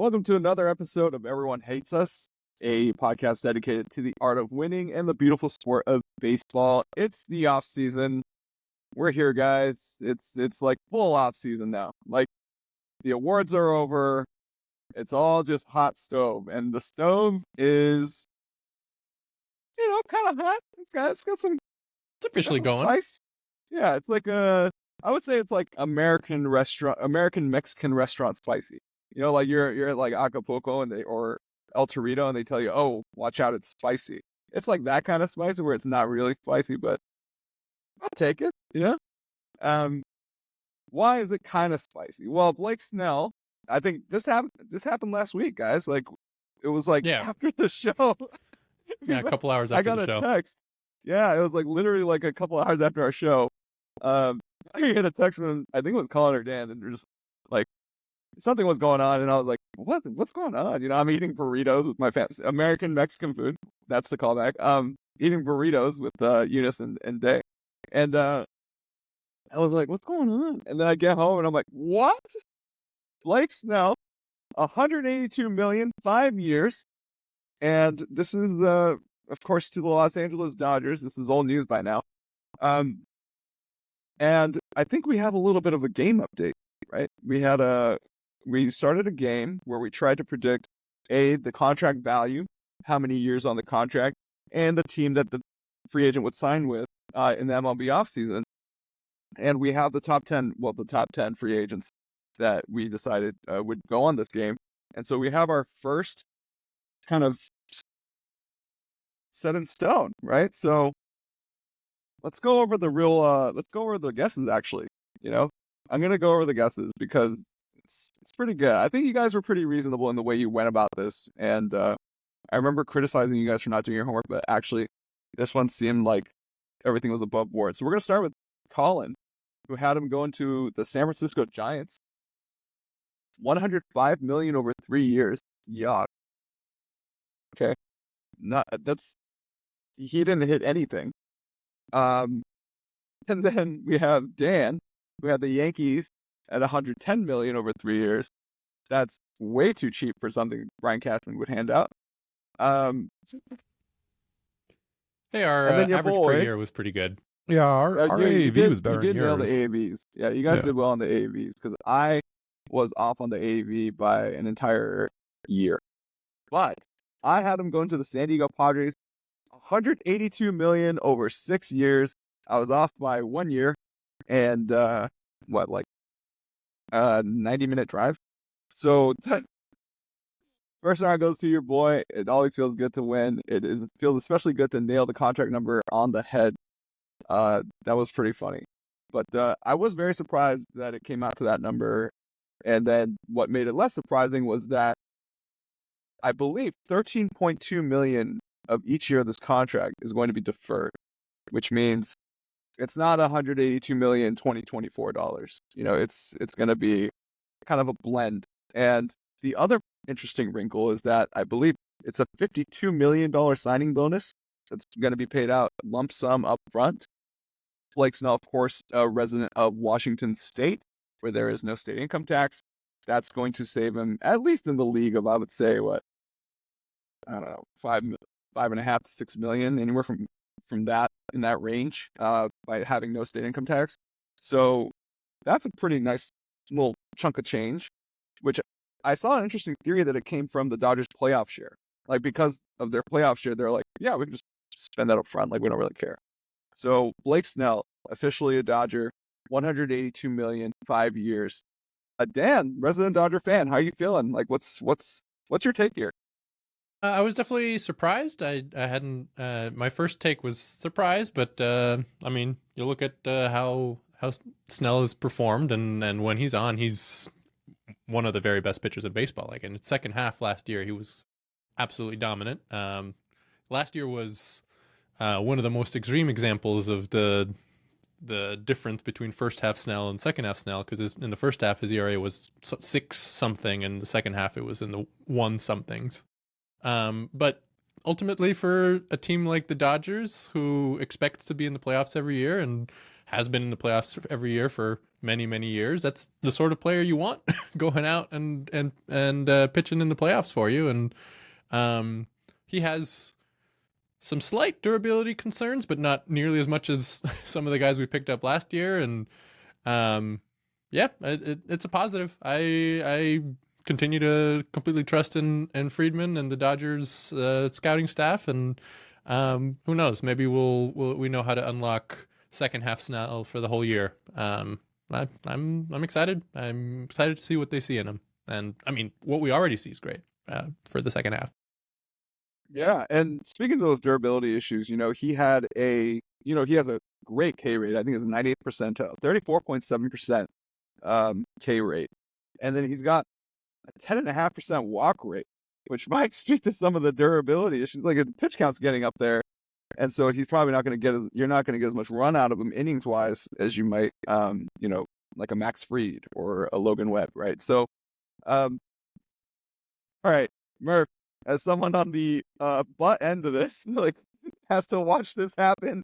Welcome to another episode of Everyone Hates Us, a podcast dedicated to the art of winning and the beautiful sport of baseball. It's the off season. We're here, guys. It's like full off season now. Like the awards are over. It's all just hot stove, and the stove is, kind of hot. It's got some It's officially going. spice. Yeah, it's like I would say it's like American Mexican restaurant spicy. Like you're at like Acapulco or El Torito and they tell you, oh, watch out, it's spicy. It's like that kind of spicy where it's not really spicy, but I'll take it. Why is it kind of spicy? Well, Blake Snell, I think this happened last week, guys. Like it was like after the show. Yeah, a couple hours after the show. I got a text. Yeah, it was like literally like a couple hours after our show. I get a text from, I think it was Collin or Dan, and they're just like, something was going on, and I was like, what's going on? I'm eating burritos with my family, American Mexican food. That's the callback. Eating burritos with Euno and Day. And I was like, what's going on? And then I get home and I'm like, what? Blake Snell, 182 million, 5 years. And this is of course to the Los Angeles Dodgers. This is old news by now. And I think we have a little bit of a game update, right? We started a game where we tried to predict the contract value, how many years on the contract, and the team that the free agent would sign with in the MLB offseason. And we have the top 10 free agents that we decided would go on this game. And so we have our first kind of set in stone, right? So let's go over the guesses, actually. I'm going to go over the guesses because it's pretty good. I think you guys were pretty reasonable in the way you went about this. And I remember criticizing you guys for not doing your homework, but actually this one seemed like everything was above board. So we're going to start with Collin, who had him going to the San Francisco Giants. 105 million over 3 years. Yuck. Okay. He didn't hit anything. And then we have Dan, who had the Yankees at 110 million over 3 years. That's way too cheap for something Brian Cashman would hand out. Hey, our average per year was pretty good. Yeah, our AAV was better than yours. You did nail the AAVs. Yeah, you guys did well on the AAVs because I was off on the AAV by an entire year. But I had him going to the San Diego Padres, 182 million over 6 years. I was off by 1 year and 90-minute drive. So first round goes to your boy. It always feels good to win. It feels especially good to nail the contract number on the head. That was pretty funny. But I was very surprised that it came out to that number. And then what made it less surprising was that I believe 13.2 million of each year of this contract is going to be deferred, which means it's not 182 million $2024. It's going to be kind of a blend. And the other interesting wrinkle is that I believe it's a $52 million signing bonus that's going to be paid out lump sum up front. Blake Snell, of course, a resident of Washington State, where there is no state income tax. That's going to save him, at least in the league of, I would say, I don't know, 5.5 to 6 million, anywhere from that in that range, by having no state income tax. So that's a pretty nice little chunk of change, which I saw an interesting theory that it came from the Dodgers playoff share. Like because of their playoff share, they're like, yeah, we can just spend that up front. Like we don't really care. So Blake Snell, officially a Dodger, 182 million, 5 years. Dan, resident Dodger fan, how are you feeling? Like what's your take here? I was definitely surprised. I hadn't. My first take was surprised, but I mean, you look at how Snell has performed, and when he's on, he's one of the very best pitchers in baseball. Like in the second half last year, he was absolutely dominant. Last year was one of the most extreme examples of the difference between first half Snell and second half Snell, because in the first half his ERA was 6 something, and the second half it was in the 1 somethings. But ultimately, for a team like the Dodgers, who expects to be in the playoffs every year and has been in the playoffs every year for many, many years. That's the sort of player you want going out and pitching in the playoffs for you. And he has some slight durability concerns, but not nearly as much as some of the guys we picked up last year. And it's a positive. I continue to completely trust in Friedman and the Dodgers scouting staff, and who knows, maybe we know how to unlock second half Snell for the whole year. I'm excited. I'm excited to see what they see in him, and I mean, what we already see is great for the second half. Yeah, and speaking of those durability issues, he has a great K rate. I think it's 98th percentile, 34.7% K rate, and then he's got a 10.5% walk rate, which might speak to some of the durability issues. Like, the pitch count's getting up there, and so he's probably not going to get. You're not going to get as much run out of him innings wise as you might, like a Max Fried or a Logan Webb, right? So, all right, Murph, as someone on the butt end of this, like, has to watch this happen.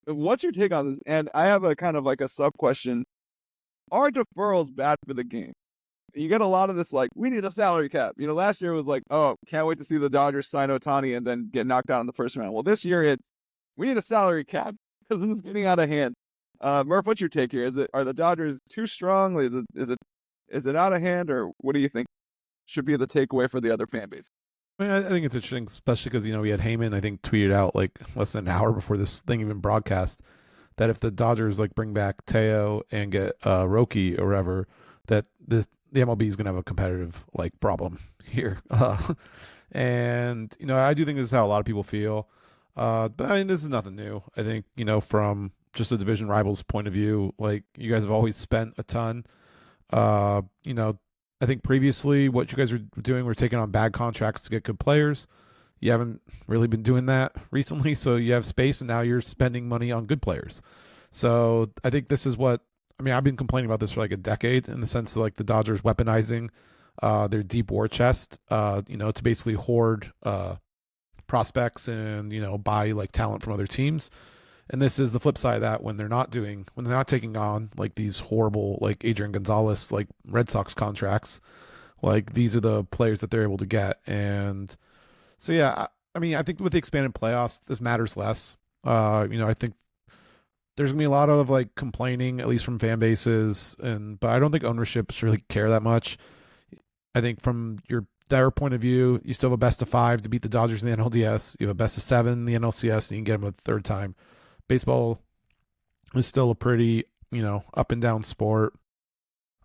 What's your take on this? And I have a kind of like a sub question. Are deferrals bad for the game? You get a lot of this, like, we need a salary cap. Last year was like, oh, can't wait to see the Dodgers sign Ohtani and then get knocked out in the first round. Well, this year it's, we need a salary cap because this is getting out of hand. Murph, what's your take here? Are the Dodgers too strong? Is it out of hand, or what do you think should be the takeaway for the other fan base? I mean, I think it's interesting, especially because, we had Heyman, I think, tweeted out like less than an hour before this thing even broadcast that if the Dodgers like bring back Teo and get Roki or whatever, that the MLB is going to have a competitive like problem here. And, I do think this is how a lot of people feel. But I mean, this is nothing new. I think, from just a division rival's point of view, like, you guys have always spent a ton. I think previously what you guys were doing were taking on bad contracts to get good players. You haven't really been doing that recently, so you have space, and now you're spending money on good players. So I think this is I've been complaining about this for like a decade, in the sense of like the Dodgers weaponizing their deep war chest, to basically hoard prospects and, buy like talent from other teams. And this is the flip side of that, when they're not taking on like these horrible, like Adrian Gonzalez, like Red Sox contracts, like these are the players that they're able to get. And so, yeah, I think with the expanded playoffs, this matters less. I think there's gonna be a lot of like complaining, at least from fan bases, but I don't think ownerships really care that much. I think from their point of view, you still have a best of 5 to beat the Dodgers in the NLDS. You have a best of 7 in the NLCS, and you can get them a third time. Baseball is still a pretty, up and down sport.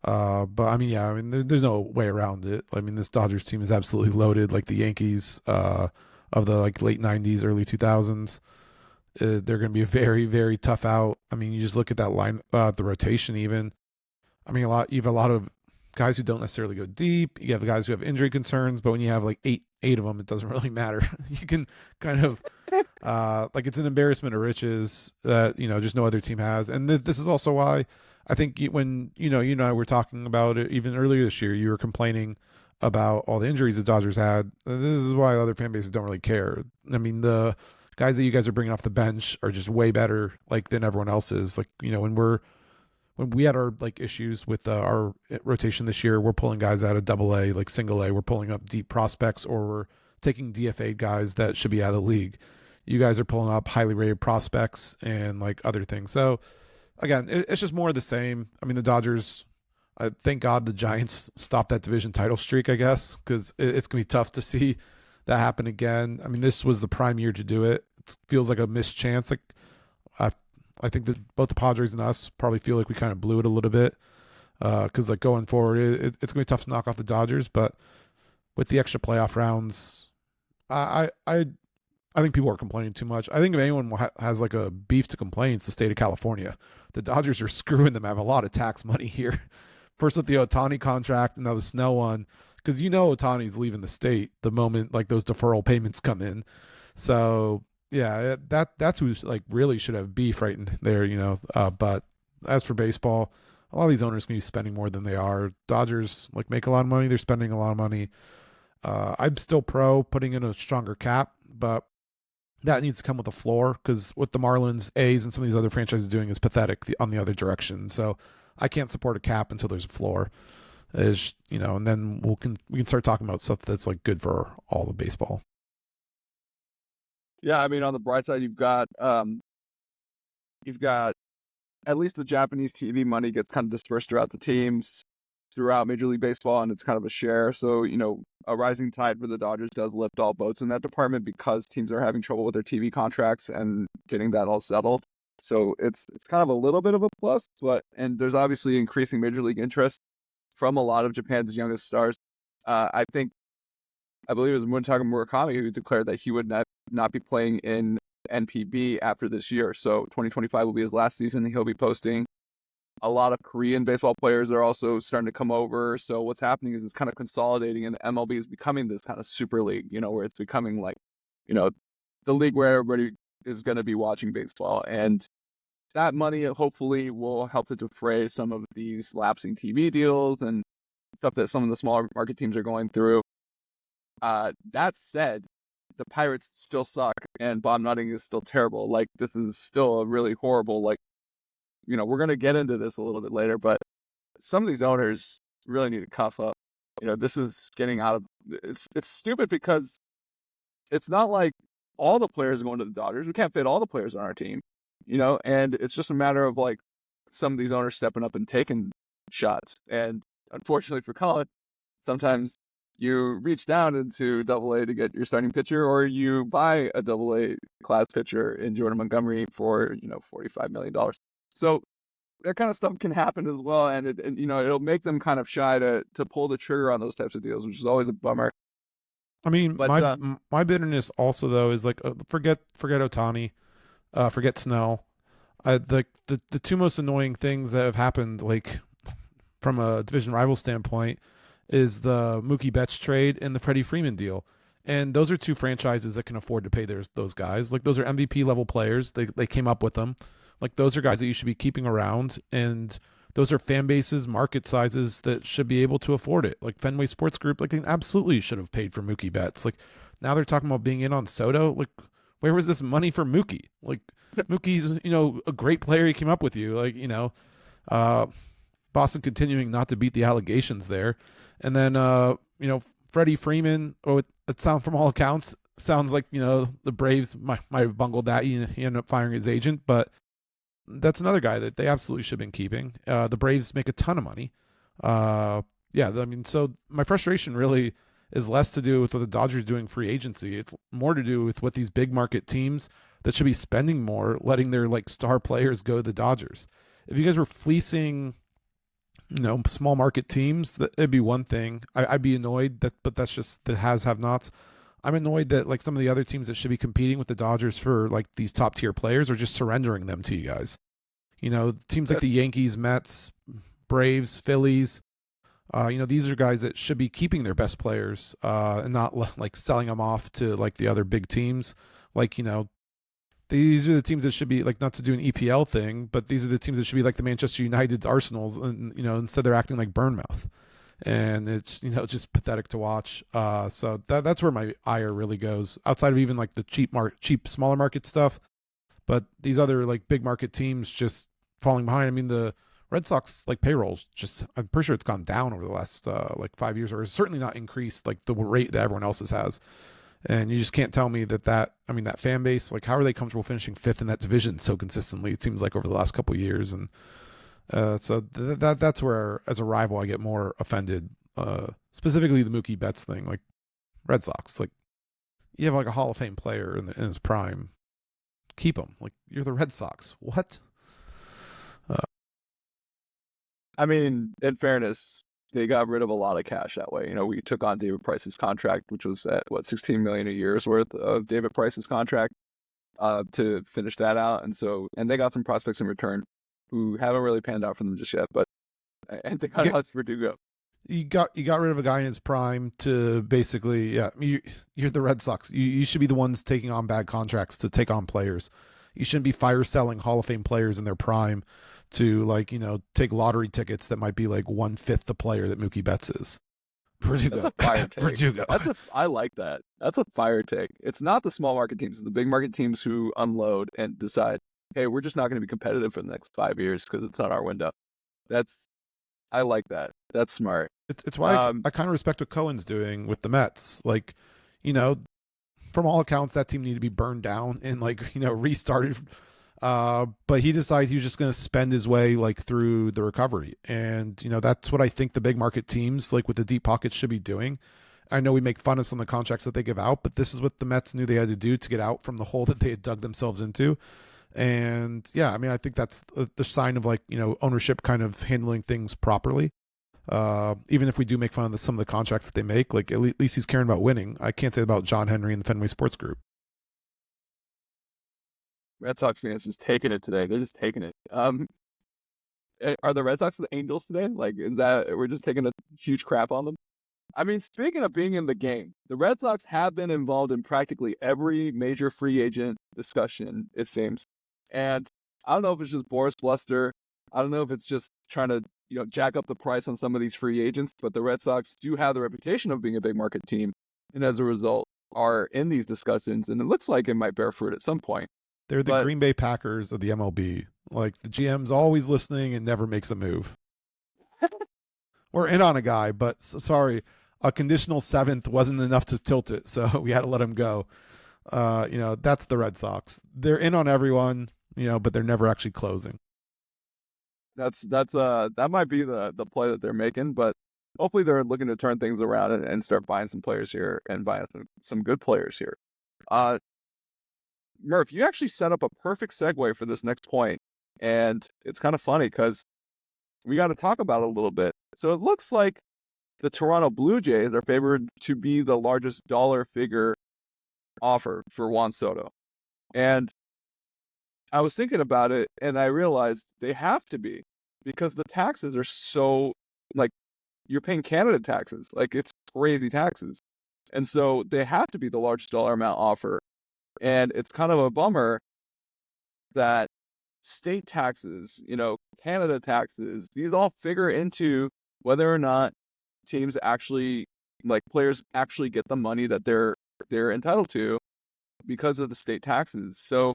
But there's no way around it. I mean, this Dodgers team is absolutely loaded, like the Yankees of the like late 90s, early 2000s. They're going to be a very, very tough out. I mean, you just look at that line, the rotation even. I mean, you have a lot of guys who don't necessarily go deep. You have guys who have injury concerns, but when you have like eight of them, it doesn't really matter. You can kind of like, it's an embarrassment of riches that just no other team has. And this is also why I think when you and I were talking about it even earlier this year, you were complaining about all the injuries the Dodgers had. This is why other fan bases don't really care. I mean, the guys that you guys are bringing off the bench are just way better like than everyone else's. Like, when we had our like issues with our rotation this year, we're pulling guys out of AA, like single A. We're pulling up deep prospects, or we're taking DFA guys that should be out of the league. You guys are pulling up highly rated prospects and like other things. So again, it's just more of the same. I mean, the Dodgers, thank God the Giants stopped that division title streak, I guess, because it's going to be tough to see that happen again. I mean, this was the prime year to do it. It feels like a missed chance. Like, I think that both the Padres and us probably feel like we kind of blew it a little bit, because like going forward, it's going to be tough to knock off the Dodgers. But with the extra playoff rounds, I think people are complaining too much. I think if anyone has like a beef to complain, it's the state of California. The Dodgers are screwing them. I have a lot of tax money here. First with the Ohtani contract, and now the Snell one, because Ohtani's leaving the state the moment like those deferral payments come in. So yeah, that's who like really should have beef right in there, but as for baseball, a lot of these owners can be spending more than they are. Dodgers like make a lot of money. They're spending a lot of money. I'm still pro putting in a stronger cap, but that needs to come with a floor, because what the Marlins, A's, and some of these other franchises are doing is pathetic on the other direction. So I can't support a cap until there's a floor. And then we can start talking about stuff that's like good for all of baseball. Yeah, I mean, on the bright side, you've got at least the Japanese TV money gets kind of dispersed throughout the teams, throughout Major League Baseball, and it's kind of a share. So, a rising tide for the Dodgers does lift all boats in that department, because teams are having trouble with their TV contracts and getting that all settled. So it's kind of a little bit of a plus, and there's obviously increasing Major League interest from a lot of Japan's youngest stars. I believe it was Muntaka Murakami who declared that he would not be playing in NPB after this year. So 2025 will be his last season. He'll be posting. A lot of Korean baseball players are also starting to come over. So what's happening is it's kind of consolidating, and MLB is becoming this kind of super league, where it's becoming like, the league where everybody is going to be watching baseball. And that money hopefully will help to defray some of these lapsing TV deals and stuff that some of the smaller market teams are going through. That said, the Pirates still suck, and Bob Nutting is still terrible. Like, this is still a really horrible, we're going to get into this a little bit later, but some of these owners really need to cuff up. This is getting out of, it's stupid, because it's not like all the players are going to the Dodgers. We can't fit all the players on our team, and it's just a matter of like some of these owners stepping up and taking shots. And unfortunately for Collin, sometimes you reach down into AA to get your starting pitcher, or you buy a AA class pitcher in Jordan Montgomery for, $45 million. So that kind of stuff can happen as well. And it'll make them kind of shy to pull the trigger on those types of deals, which is always a bummer. I mean, but, my bitterness also though is like, forget Ohtani, forget Snell. The two most annoying things that have happened, like from a division rival standpoint, is the Mookie Betts trade and the Freddie Freeman deal. And those are two franchises that can afford to pay those guys. Like, those are MVP level players. They came up with them. Like, those are guys that you should be keeping around. And those are fan bases, market sizes that should be able to afford it. Like Fenway Sports Group, like, they absolutely should have paid for Mookie Betts. Like, now they're talking about being in on Soto. Like, where was this money for Mookie? Like, Mookie's, a great player. He came up with you. Like, Boston continuing not to beat the allegations there. And then, Freddie Freeman, it sounds, from all accounts, sounds like, the Braves might have bungled that. He ended up firing his agent, but that's another guy that they absolutely should have been keeping. The Braves make a ton of money. So my frustration really is less to do with what the Dodgers doing free agency. It's more to do with what these big market teams that should be spending more, letting their like star players go to the Dodgers. If you guys were fleecing, small market teams, it'd be one thing. I'd be annoyed but that's just the have-nots. I'm annoyed that like some of the other teams that should be competing with the Dodgers for like these top tier players are just surrendering them to you guys. Teams like the Yankees, Mets, Braves, Phillies. These are guys that should be keeping their best players and not like selling them off to like the other big teams. Like, these are the teams that should be like, not to do an EPL thing, but these are the teams that should be like the Manchester United's, Arsenal's, and instead they're acting like Bournemouth, and it's just pathetic to watch. So that's where my ire really goes, outside of even like the cheap smaller market stuff. But these other like big market teams just falling behind. I mean, the Red Sox like payrolls I'm pretty sure it's gone down over the last like 5 years, or certainly not increased like the rate that everyone else's has. And you just can't tell me that fan base, like, how are they comfortable finishing fifth in that division so consistently? It seems like over the last couple of years. And so that's where, as a rival, I get more offended. Specifically the Mookie Betts thing. Like, Red Sox, like, you have like a Hall of Fame player in his prime. Keep him. Like, you're the Red Sox. What? I mean, in fairness, they got rid of a lot of cash that way. We took on David Price's contract, which was at $16 million a year's worth of David Price's contract to finish that out. And they got some prospects in return who haven't really panned out for them just yet. But and they got Alex Verdugo. You got rid of a guy in his prime to basically, you're the Red Sox. You should be the ones taking on bad contracts to take on players. You shouldn't be fire selling Hall of Fame players in their prime to, like, take lottery tickets that might be like 1/5 the player that Mookie Betts is. Verdugo. That's a fire take. Verdugo. I like that. That's a fire take. It's not the small market teams, it's the big market teams who unload and decide, hey, we're just not going to be competitive for the next 5 years because it's not our window. I like that. That's smart. It's why I kind of respect what Cohen's doing with the Mets. Like, you know, from all accounts, that team needed to be burned down and like, you know, restarted. But he decided he was just going to spend his way like through the recovery. And, you know, that's what I think the big market teams like with the deep pockets should be doing. I know we make fun of some of the contracts that they give out, but this is what the Mets knew they had to do to get out from the hole that they had dug themselves into. And yeah, I mean, I think that's the sign of like, you know, ownership kind of handling things properly. Even if we do make fun of some of the contracts that they make, like at least he's caring about winning. I can't say about John Henry and the Fenway Sports Group. Red Sox fans just taking it today. They're just taking it. Are the Red Sox the Angels today? Like, is that we're just taking a huge crap on them? I mean, speaking of being in the game, the Red Sox have been involved in practically every major free agent discussion, it seems. And I don't know if it's just Boris bluster. I don't know if it's just trying to, you know, jack up the price on some of these free agents, but the Red Sox do have the reputation of being a big market team. And as a result, are in these discussions. And it looks like it might bear fruit at some point. They're the Green Bay Packers of the MLB. Like the GM's always listening and never makes a move. We're in on a guy, but sorry, a conditional 7th wasn't enough to tilt it, so we had to let him go. You know, that's the Red Sox. They're in on everyone, you know, but they're never actually closing. That might be the play that they're making, but hopefully they're looking to turn things around and start buying some players here and buying some good players here. Murph, you actually set up a perfect segue for this next point, and it's kind of funny because we got to talk about it a little bit. So it looks like the Toronto Blue Jays are favored to be the largest dollar figure offer for Juan Soto. And I was thinking about it, and I realized they have to be because the taxes are so, like, you're paying Canada taxes. Like, it's crazy taxes. And so they have to be the largest dollar amount offer. And it's kind of a bummer that state taxes, you know, Canada taxes, these all figure into whether or not teams actually, like players actually get the money that they're entitled to because of the state taxes. So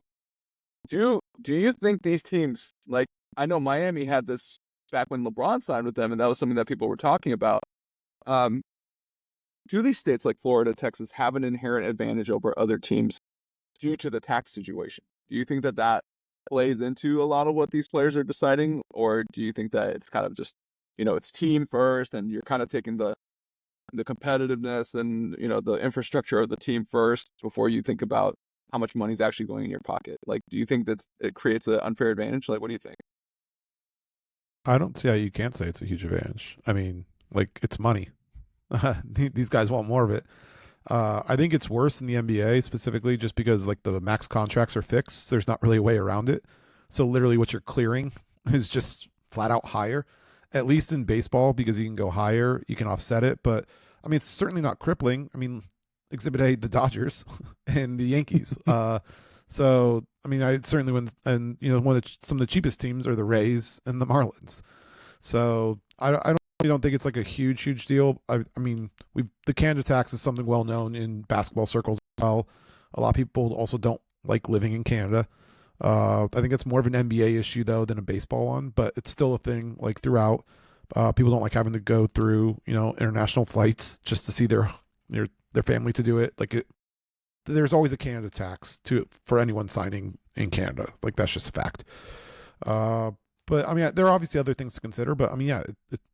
do you think these teams, like, I know Miami had this back when LeBron signed with them, and that was something that people were talking about. Do these states like Florida, Texas have an inherent advantage over other teams due to the tax situation? Do you think that plays into a lot of what these players are deciding, or do you think that it's kind of just, you know, it's team first and you're kind of taking the competitiveness and, you know, the infrastructure of the team first before you think about how much money is actually going in your pocket? Like, do you think that it creates an unfair advantage? Like, what do you think? I don't see how you can't say it's a huge advantage. I mean, like, it's money. These guys want more of it. I think it's worse in the NBA specifically just because like the max contracts are fixed. There's not really a way around it. So literally what you're clearing is just flat out higher, at least in baseball, because you can go higher, you can offset it. But I mean, it's certainly not crippling. I mean, Exhibit A, the Dodgers and the Yankees. So, I mean, I certainly wouldn't, and you know, some of the cheapest teams are the Rays and the Marlins. So I don't think it's like a huge deal. I mean, the Canada tax is something well known in basketball circles as well. A lot of people also don't like living in Canada. I think it's more of an NBA issue though than a baseball one, but it's still a thing like throughout. People don't like having to go through, you know, international flights just to see their family to do it. Like there's always a Canada tax for anyone signing in Canada. Like that's just a fact. But I mean, there are obviously other things to consider, but I mean, yeah,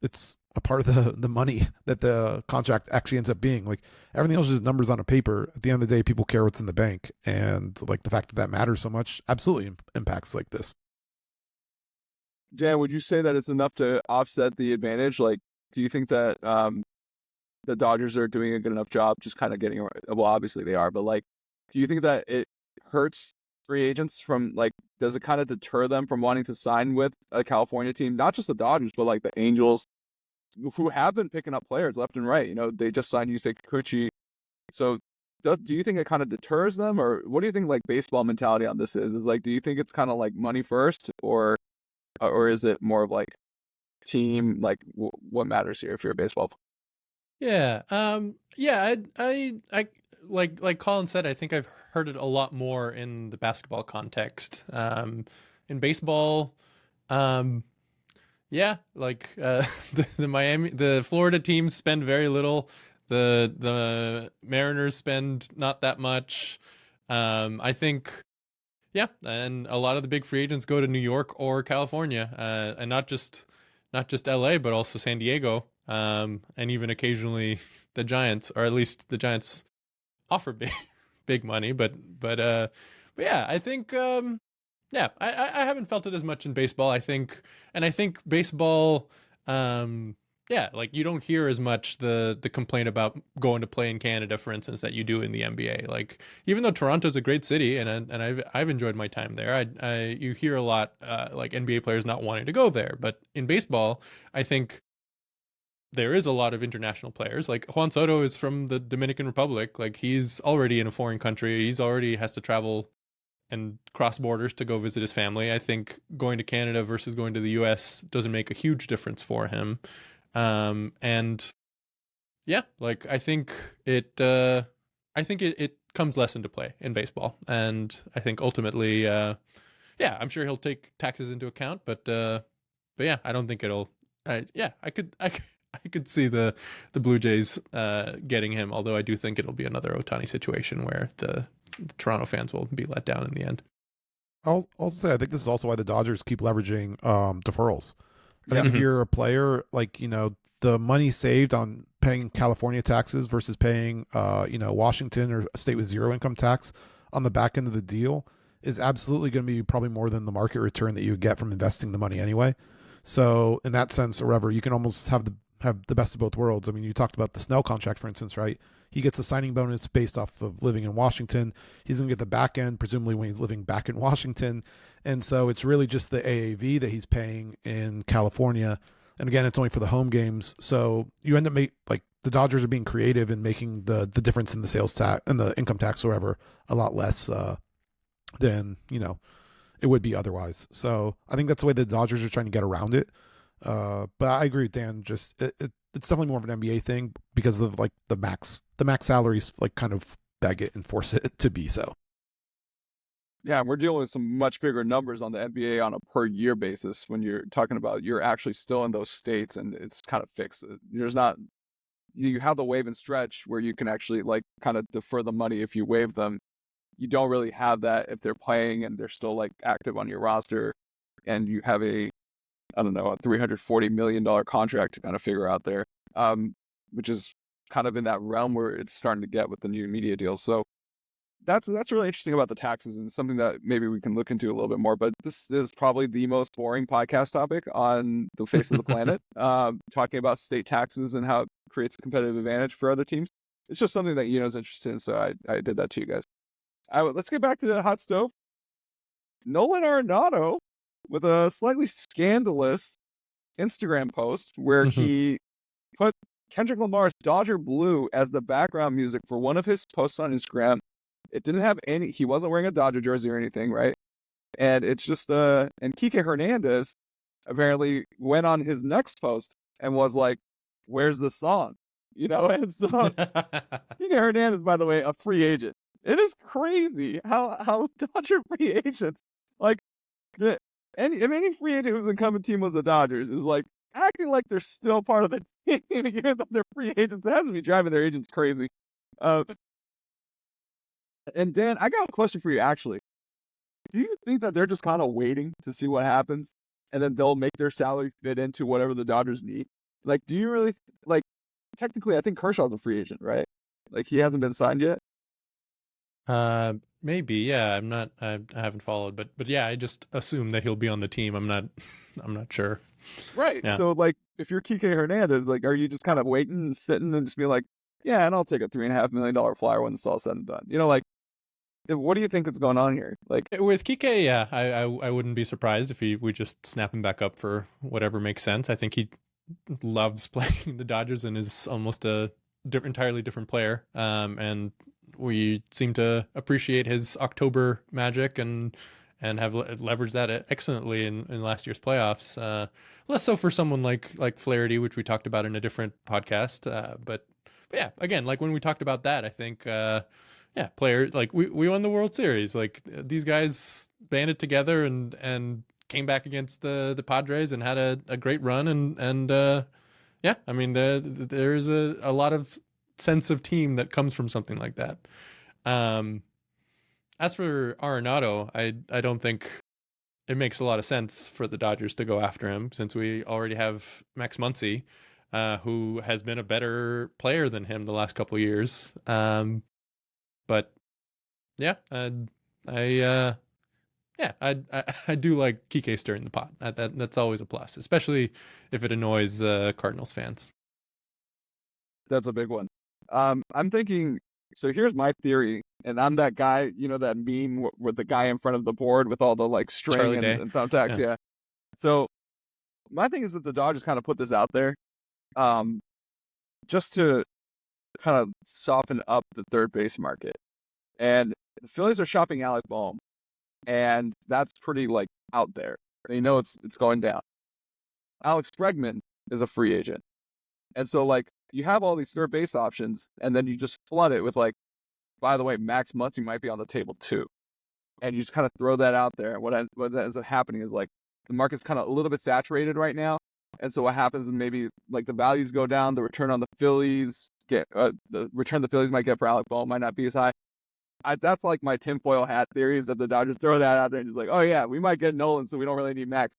it's a part of the money that the contract actually ends up being. Like everything else is just numbers on a paper. At the end of the day, people care what's in the bank, and like the fact that matters so much absolutely impacts like this. Dan, would you say that it's enough to offset the advantage? Like, do you think that the Dodgers are doing a good enough job just kind of getting, well, obviously they are, but like, do you think that it hurts free agents from, like, does it kind of deter them from wanting to sign with a California team? Not just the Dodgers, but like the Angels, who have been picking up players left and right. You know, they just signed Yusei Kikuchi. So do you think it kind of deters them, or what do you think like baseball mentality on this is? Is like, do you think it's kind of like money first, or is it more of like team, like what matters here if you're a baseball player? Yeah. Yeah. I like Colin said. I think I've heard it a lot more in the basketball context. In baseball, um, yeah, like the Florida teams spend very little. The Mariners spend not that much. I think, yeah, and a lot of the big free agents go to New York or California, and not just LA, but also San Diego, and even occasionally the Giants, or at least the Giants offer big big money. But yeah, I think yeah, I haven't felt it as much in baseball. I think baseball, yeah, like you don't hear as much the complaint about going to play in Canada, for instance, that you do in the NBA. Like even though Toronto's a great city and I've enjoyed my time there, you hear a lot like NBA players not wanting to go there. But in baseball, I think there is a lot of international players. Like Juan Soto is from the Dominican Republic. Like he's already in a foreign country. He's already has to travel and cross borders to go visit his family. I think going to Canada versus going to the US doesn't make a huge difference for him. And yeah, like I think it comes less into play in baseball. And I think ultimately, yeah, I'm sure he'll take taxes into account, but yeah, I don't think it'll, yeah, I could see the Blue Jays getting him, although I do think it'll be another Ohtani situation where the Toronto fans will be let down in the end. I'll also say I think this is also why the Dodgers keep leveraging deferrals. I Yeah. think if you're a player, like, the money saved on paying California taxes versus paying, Washington or a state with zero income tax on the back end of the deal is absolutely going to be probably more than the market return that you would get from investing the money anyway. So in that sense, or whatever, you can almost have the best of both worlds. I mean, you talked about the Snell contract, for instance, right? He gets a signing bonus based off of living in Washington. He's going to get the back end, presumably when he's living back in Washington. And so it's really just the AAV that he's paying in California. And again, it's only for the home games. So you end up like the Dodgers are being creative in making the difference in the sales tax and the income tax or whatever a lot less than, it would be otherwise. So I think that's the way the Dodgers are trying to get around it. But I agree with Dan. Just it's definitely more of an NBA thing because of like the max salaries like kind of beg it and force it to be so. Yeah, we're dealing with some much bigger numbers on the NBA on a per year basis when you're talking about you're actually still in those states and it's kind of fixed. There's not, you have the waive and stretch where you can actually like kind of defer the money if you waive them. You don't really have that if they're playing and they're still like active on your roster and you have a $340 million contract to kind of figure out there, which is kind of in that realm where it's starting to get with the new media deals. So that's really interesting about the taxes and something that maybe we can look into a little bit more. But this is probably the most boring podcast topic on the face of the planet, talking about state taxes and how it creates a competitive advantage for other teams. It's just something that Euno's interested in, so I did that to you guys. Let's get back to the hot stove. Nolan Arenado with a slightly scandalous Instagram post where he put Kendrick Lamar's Dodger Blue as the background music for one of his posts on Instagram. It didn't have he wasn't wearing a Dodger jersey or anything, right? And it's just, and Kike Hernandez apparently went on his next post and was like, where's the song? And so Kike Hernandez, by the way, a free agent. It is crazy how Dodger free agents, like, any free agent who's incumbent team was the Dodgers is like acting like they're still part of the team, even though they're free agents. It has to be driving their agents crazy. And Dan, I got a question for you, actually. Do you think that they're just kind of waiting to see what happens and then they'll make their salary fit into whatever the Dodgers need? Like, do you really, like, technically, I think Kershaw's a free agent, right? Like, he hasn't been signed yet? Maybe, yeah. I haven't followed, but yeah, I just assume that he'll be on the team. I'm not sure. Right. Yeah. So, like, if you're Kike Hernandez, like, are you just kind of waiting and sitting and just be like, yeah, and I'll take a $3.5 million flyer when it's all said and done? Like, what do you think is going on here? Like, With Kike, yeah, I wouldn't be surprised if we just snap him back up for whatever makes sense. I think he loves playing the Dodgers and is almost a entirely different player. And we seem to appreciate his October magic and have leveraged that excellently in last year's playoffs. Less so for someone like Flaherty, which we talked about in a different podcast. But But yeah, again, like when we talked about that, I think, yeah, players like we won the World Series. Like these guys banded together and came back against the Padres and had a great run. And yeah, I mean, there's a lot of sense of team that comes from something like that. As for Arenado, I don't think it makes a lot of sense for the Dodgers to go after him since we already have Max Muncy, who has been a better player than him the last couple of years. But yeah, I do like Kike stirring the pot. That's always a plus, especially if it annoys Cardinals fans. That's a big one. I'm thinking. So here's my theory, and I'm that guy, that meme with the guy in front of the board with all the like string Charlie Day. and thumbtacks. Yeah. So my thing is that the Dodgers kind of put this out there, just to kind of soften up the third base market. And the Phillies are shopping Alec Boehm, and that's pretty like out there. They know it's going down. Alex Bregman is a free agent, and so like you have all these third base options, and then you just flood it with like, by the way, Max Muncy might be on the table too, and you just kind of throw that out there. What ends up happening is like the market's kind of a little bit saturated right now, and so what happens is maybe like the values go down, the return on the Phillies might get for Alec Boehm might not be as high. That's like my tinfoil hat theory is that the Dodgers throw that out there and just like, oh yeah, we might get Nolan, so we don't really need Max.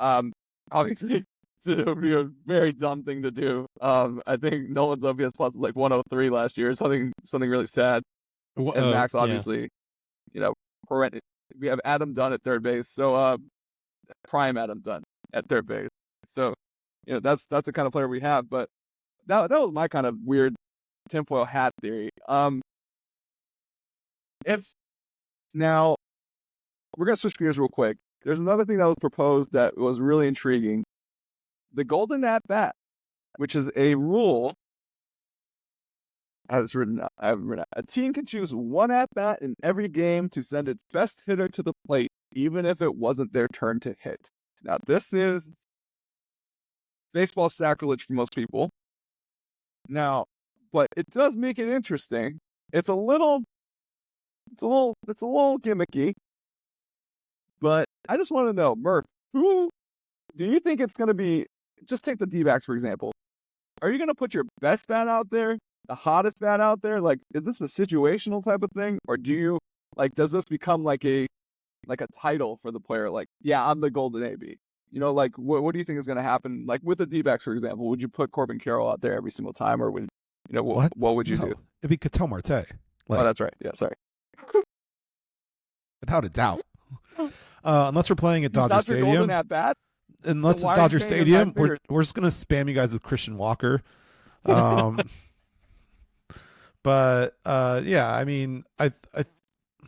Obviously, it would be a very dumb thing to do. I think Nolan's OPS plus like 103 last year, something really sad. And Max, obviously, we have Adam Dunn at third base, so prime Adam Dunn at third base. So, that's the kind of player we have. But that was my kind of weird tinfoil hat theory. If now we're gonna switch gears real quick. There's another thing that was proposed that was really intriguing. The golden at bat, which is a rule, as written out. I haven't written out. A team can choose one at bat in every game to send its best hitter to the plate, even if it wasn't their turn to hit. Now, this is baseball sacrilege for most people. Now, but it does make it interesting. It's a little gimmicky. But I just want to know, Murph, who do you think it's going to be? Just take the D-backs, for example. Are you going to put your best bat out there, the hottest bat out there? Like, is this a situational type of thing? Or do you, like, does this become like a title for the player? Like, yeah, I'm the golden AB. Like, what do you think is going to happen? Like, with the D-backs, for example, would you put Corbin Carroll out there every single time? Or would, what would you do? It'd be Ketel Marte. Oh, that's right. Yeah, sorry. Without a doubt. Unless we're playing at Dodger Stadium. Golden at bat? Unless it's Dodger Stadium, we're just gonna spam you guys with Christian Walker. But yeah, I mean, I think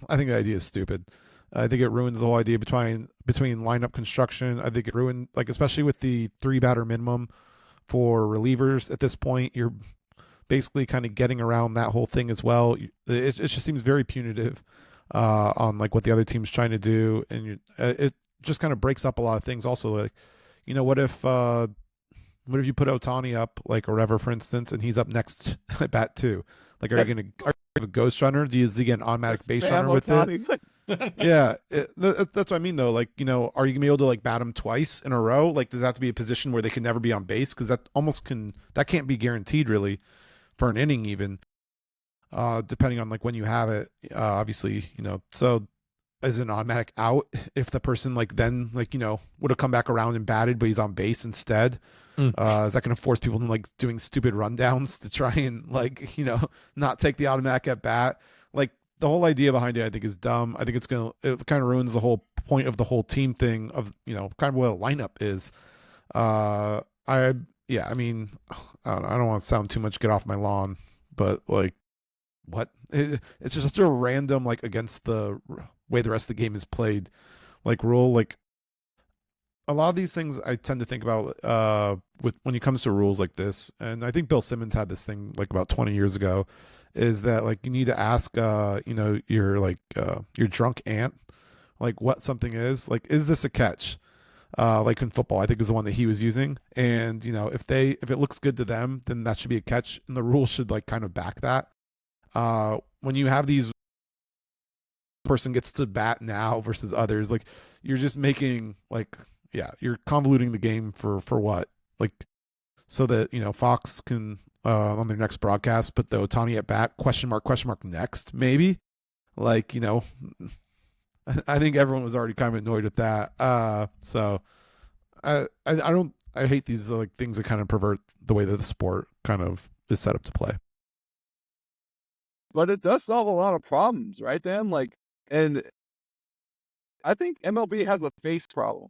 the idea is stupid. I think it ruins the whole idea between lineup construction. I think it ruined, like, especially with the 3-batter minimum for relievers at this point. You're basically kind of getting around that whole thing as well. It just seems very punitive on like what the other team's trying to do, and it just kind of breaks up a lot of things. Also, like, what if you put Ohtani up, like, or whatever, for instance, and he's up next at bat too? Like, are you have a ghost runner? Do you get an automatic base runner with it? Yeah, that's what I mean though. Like, are you gonna be able to like bat him twice in a row? Like, does that have to be a position where they can never be on base? Because that can't be guaranteed really for an inning even. Depending on like when you have it, obviously, so as an automatic out if the person like then like would have come back around and batted, but he's on base instead. Is that going to force people to like doing stupid rundowns to try and like not take the automatic at bat? Like, the whole idea behind it, I think, is dumb. I think it kind of ruins the whole point of the whole team thing of kind of what a lineup is. I mean, I don't want to sound too much get off my lawn, but like, what? It's just such a random, like, against the way the rest of the game is played, like, rule. Like, a lot of these things I tend to think about with when it comes to rules like this, and I think Bill Simmons had this thing like about 20 years ago, is that like you need to ask your drunk aunt like what something is. Like, is this a catch? like in football, I think is the one that he was using. And if it looks good to them, then that should be a catch, and the rules should like kind of back that. When you have these person gets to bat now versus others, like you're just making like you're convoluting the game for what, like, so that Fox can on their next broadcast put the Ohtani at bat question mark next maybe, like I think everyone was already kind of annoyed with that. So I hate these like things that kind of pervert the way that the sport kind of is set up to play. But it does solve a lot of problems, right, Dan? Like, and I think MLB has a face problem,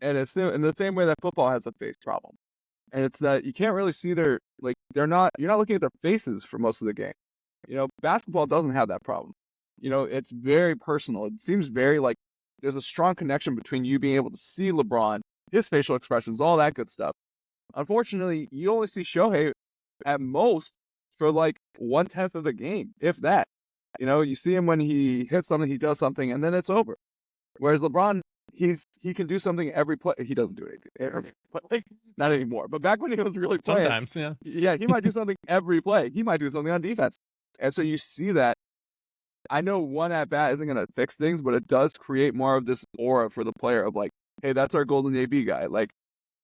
and it's in the same way that football has a face problem. And it's that you can't really see you're not looking at their faces for most of the game. Basketball doesn't have that problem. It's very personal. It seems very like there's a strong connection between you being able to see LeBron, his facial expressions, all that good stuff. Unfortunately, you only see Shohei at most for like 1/10 of the game, if that. You see him when he hits something, he does something, and then it's over. Whereas LeBron, he can do something every play. He doesn't do it every play, not anymore. But back when he was really playing, sometimes, yeah, he might do something every play. He might do something on defense, and so you see that. I know one at bat isn't gonna fix things, but it does create more of this aura for the player of like, hey, that's our golden AB guy. Like,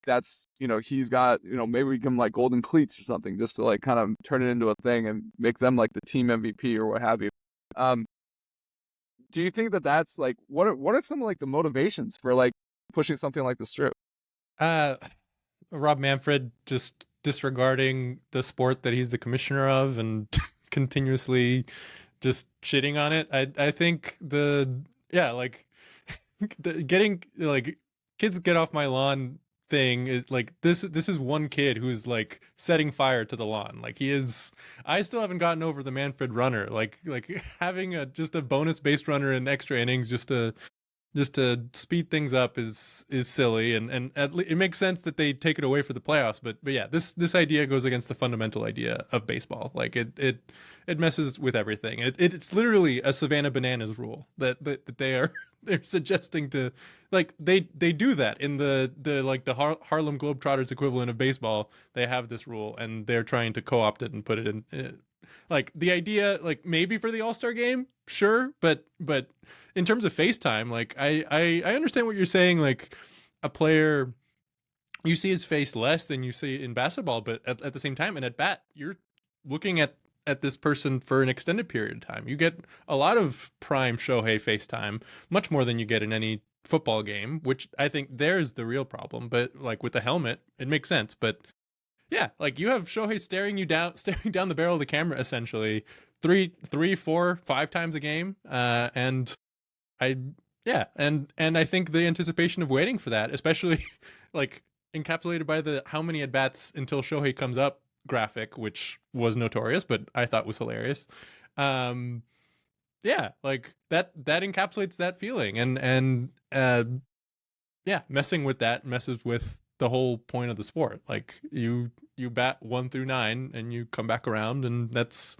that's he's got maybe we give him like golden cleats or something just to like kind of turn it into a thing and make them like the team MVP or what have you. Do you think that that's like what are some of like the motivations for like pushing something like this through? Rob Manfred just disregarding the sport that he's the commissioner of and continuously just shitting on it. I think getting like kids get off my lawn thing is like this is one kid who's like setting fire to the lawn. Like I still haven't gotten over the Manfred runner, like having just a bonus base runner in extra innings just to speed things up is silly, and it makes sense that they take it away for the playoffs, but yeah, this idea goes against the fundamental idea of baseball. Like it messes with everything. It's literally a Savannah Bananas rule that they're suggesting to, like, they do that in the Harlem Globetrotters equivalent of baseball. They have this rule and they're trying to co-opt it and put it in like the idea, like maybe for the All-Star game, sure, but in terms of FaceTime, like I understand what you're saying. Like a player, you see his face less than you see in basketball, but at the same time, and at bat, you're looking at this person for an extended period of time. You get a lot of prime Shohei FaceTime, much more than you get in any football game, which I think there's the real problem. But like with the helmet, it makes sense. But yeah, like you have Shohei staring down the barrel of the camera essentially 3, 4, 5 times a game, and I think the anticipation of waiting for that, especially like encapsulated by the how many at bats until Shohei comes up graphic, which was notorious, but I thought was hilarious. Yeah, like that encapsulates that feeling, and messing with that messes with the whole point of the sport. Like you bat 1 through 9 and you come back around, and that's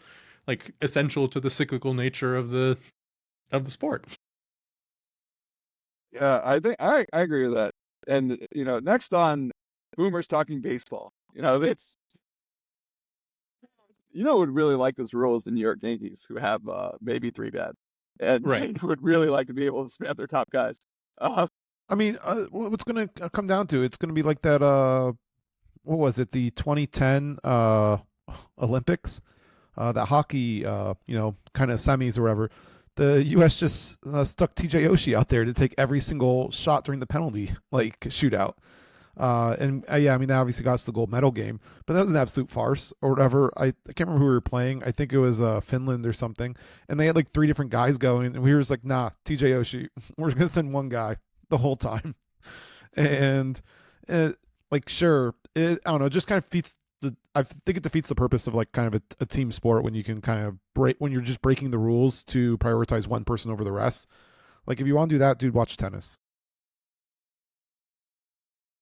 like essential to the cyclical nature of the sport. Yeah, I think I agree with that. And next on Boomers Talking Baseball, it's would really like this rule is the New York Yankees, who have maybe 3 bad, and Right. would really like to be able to spam their top guys. I mean, what's going to come down to? It's going to be like that. What was it? The 2010 Olympics, that hockey, kind of semis or whatever. The U.S. just stuck TJ Oshie out there to take every single shot during the penalty shootout. I mean, that obviously got us the gold medal game, but that was an absolute farce or whatever. I can't remember who we were playing. I think it was Finland or something, and they had like 3 different guys going, and we were just like, nah, TJ Oshie, we're gonna send one guy the whole time. And sure, I don't know, it just kind of I think it defeats the purpose of like kind of a team sport when you can kind of when you're just breaking the rules to prioritize one person over the rest. Like if you want to do that, dude, watch tennis.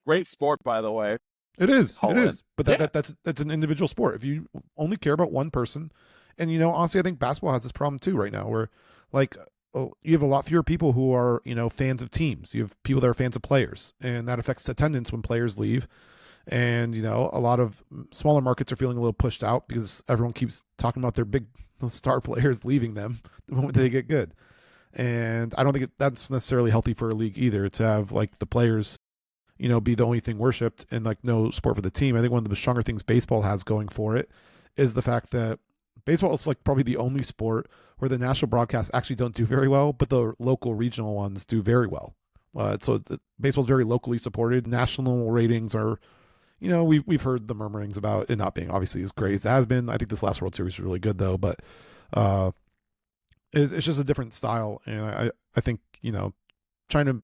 Great sport, by the way. It is. Collin. It is. But that's an individual sport. If you only care about one person, and honestly, I think basketball has this problem too right now, where like you have a lot fewer people who are, fans of teams. You have people that are fans of players, and that affects attendance when players leave. And, a lot of smaller markets are feeling a little pushed out because everyone keeps talking about their big star players leaving them the moment they get good. And I don't think that's necessarily healthy for a league either, to have like the players, be the only thing worshipped and like no support for the team. I think one of the stronger things baseball has going for it is the fact that baseball is like probably the only sport where the national broadcasts actually don't do very well, but the local regional ones do very well. So baseball is very locally supported. National ratings are, we've heard the murmurings about it not being obviously as great as it has been. I think this last World Series was really good though, but it's just a different style. And I think, trying to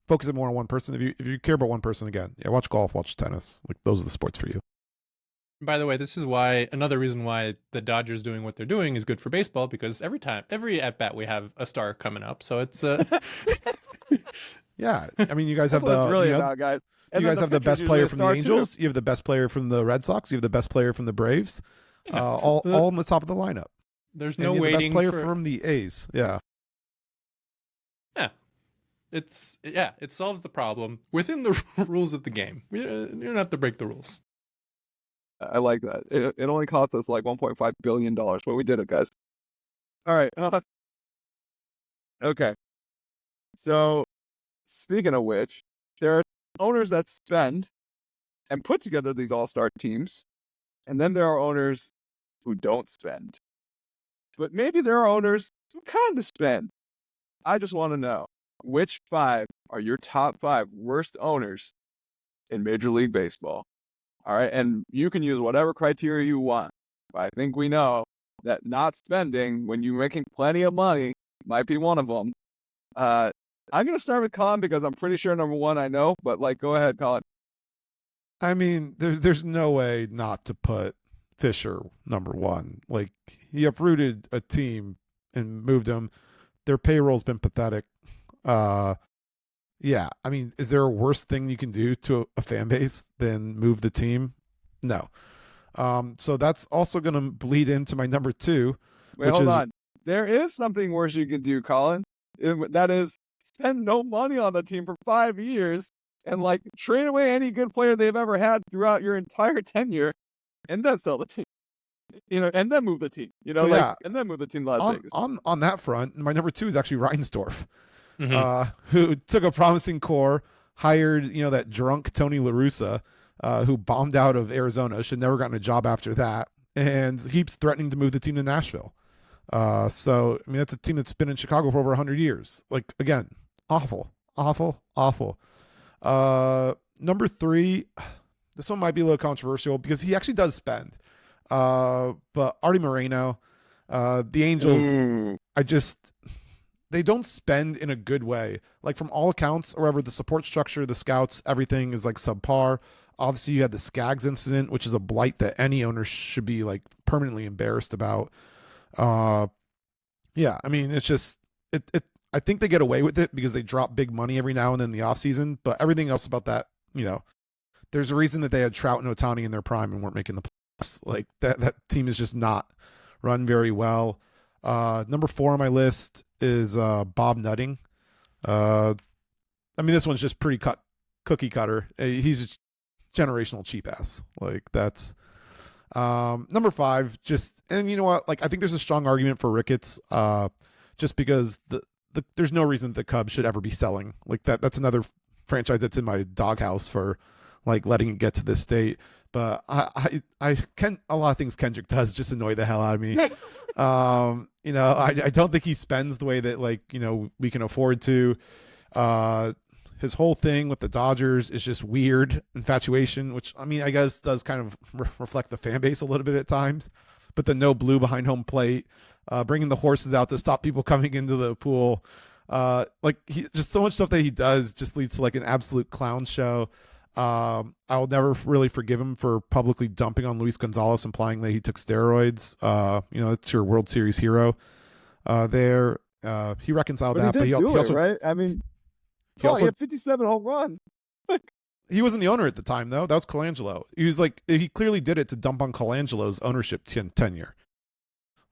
focus it more on one person. If you care about one person, again, watch golf, watch tennis. Like those are the sports for you. By the way, this is another reason why the Dodgers doing what they're doing is good for baseball, because every at bat we have a star coming up. So it's yeah. I mean, you guys have guys. You guys have the best player from the Angels. You have the best player from the Red Sox. You have the best player from the Braves. All on the top of the lineup. There's no waiting. The best player from the A's. Yeah. Yeah. It solves the problem within the rules of the game. You don't have to break the rules. I like that. It only cost us like $1.5 billion, but we did it, guys. All right. Okay. So, speaking of which, there are owners that spend and put together these all-star teams, and then there are owners who don't spend. But maybe there are owners who kind of spend. I just want to know, which 5 are your top 5 worst owners in Major League Baseball? All right, and you can use whatever criteria you want. But I think we know that not spending when you're making plenty of money might be one of them. I'm going to start with Collin because I'm pretty sure number 1 I know, but go ahead, Collin. I mean, there's no way not to put Fisher number 1. Like, he uprooted a team and moved them. Their payroll's been pathetic. Yeah, I mean, is there a worse thing you can do to a fan base than move the team? No. So that's also going to bleed into my number 2. Wait, hold on. There is something worse you can do, Collin. That is spend no money on the team for 5 years and trade away any good player they've ever had throughout your entire tenure, and then sell the team. And then move the team. And then move the team to Las Vegas. On that front, my number 2 is actually Reinsdorf. Who took a promising core, hired, that drunk Tony La Russa, who bombed out of Arizona, should never gotten a job after that, and keeps threatening to move the team to Nashville. So, I mean, that's a team that's been in Chicago for over 100 years. Again, awful. Number 3, this one might be a little controversial because he actually does spend. But Artie Moreno, the Angels, they don't spend in a good way. From all accounts, or whatever, the support structure, the scouts, everything is subpar. Obviously, you had the Skaggs incident, which is a blight that any owner should be permanently embarrassed about. Yeah, I mean, it's just I think they get away with it because they drop big money every now and then in the offseason, but everything else about that, there's a reason that they had Trout and Ohtani in their prime and weren't making the playoffs. That team is just not run very well. Number 4 on my list is Bob Nutting. I mean, this one's just pretty cookie cutter. He's a generational cheap ass. That's number 5. And you know what? I think there's a strong argument for Ricketts, just because there's no reason the Cubs should ever be selling. That's another franchise that's in my doghouse for letting it get to this state. But I a lot of things Kendrick does just annoy the hell out of me. I don't think he spends the way that we can afford to. His whole thing with the Dodgers is just weird infatuation, which I mean, I guess does kind of reflect the fan base a little bit at times. But the no blue behind home plate, bringing the horses out to stop people coming into the pool, he just so much stuff that he does just leads to an absolute clown show. I'll never really forgive him for publicly dumping on Luis Gonzalez, implying that he took steroids. It's your World Series hero. He reconciled that, but he also, right? I mean, he had 57 home run. He wasn't the owner at the time, though. That was Colangelo. He was he clearly did it to dump on Colangelo's ownership tenure,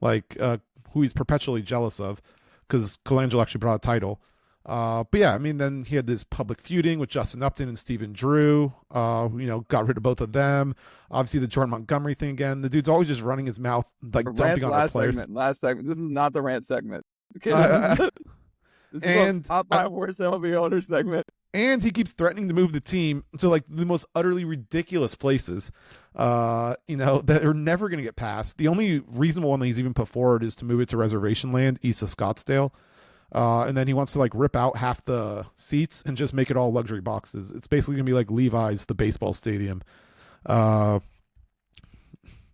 who he's perpetually jealous of. because Colangelo actually brought a title. But yeah, I mean, then he had this public feuding with Justin Upton and Stephen Drew. Got rid of both of them. Obviously, the Jordan Montgomery thing again. The dude's always just running his mouth, like dumping on our players. Last segment. This is not the rant segment. Okay, this and is top 5 worst MLB owner segment. And he keeps threatening to move the team to like the most utterly ridiculous places, that are never going to get passed. The only reasonable one that he's even put forward is to move it to reservation land east of Scottsdale. And then he wants to like rip out half the seats and just make it all luxury boxes. It's basically going to be like Levi's, the baseball stadium,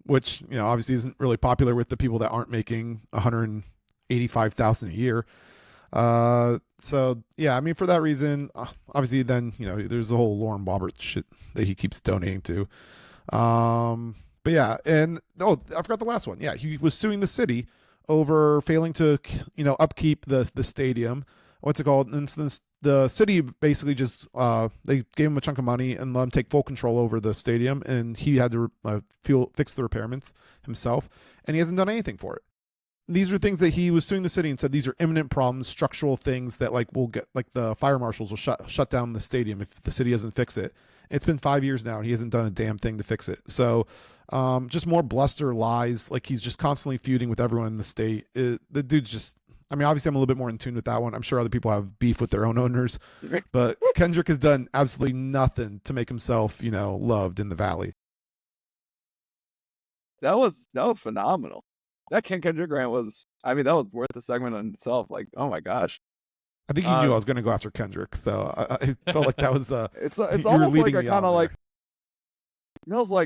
which, obviously isn't really popular with the people that aren't making $185,000 a year. So yeah, I mean, for that reason, obviously then, there's the whole Lauren Boebert shit that he keeps donating to. But yeah, and I forgot the last one. Yeah, he was suing the city over failing to, upkeep the stadium. What's it called? And since the city basically just, they gave him a chunk of money and let him take full control over the stadium, and he had to fix the repairments himself, and he hasn't done anything for it. These are things that he was suing the city and said these are imminent problems, structural things that like will get, like the fire marshals will shut down the stadium if the city doesn't fix it. It's been 5 years now and he hasn't done a damn thing to fix it. So just more bluster, lies. Like he's just constantly feuding with everyone in the state. The dude's just, I mean, obviously I'm a little bit more in tune with that one. I'm sure other people have beef with their own owners, but Kendrick has done absolutely nothing to make himself, loved in the Valley. That was phenomenal. That Ken Kendrick rant was, I mean, that was worth the segment in itself. Like, oh my gosh. I think he knew I was going to go after Kendrick, so I felt like that was it's almost like a kind of like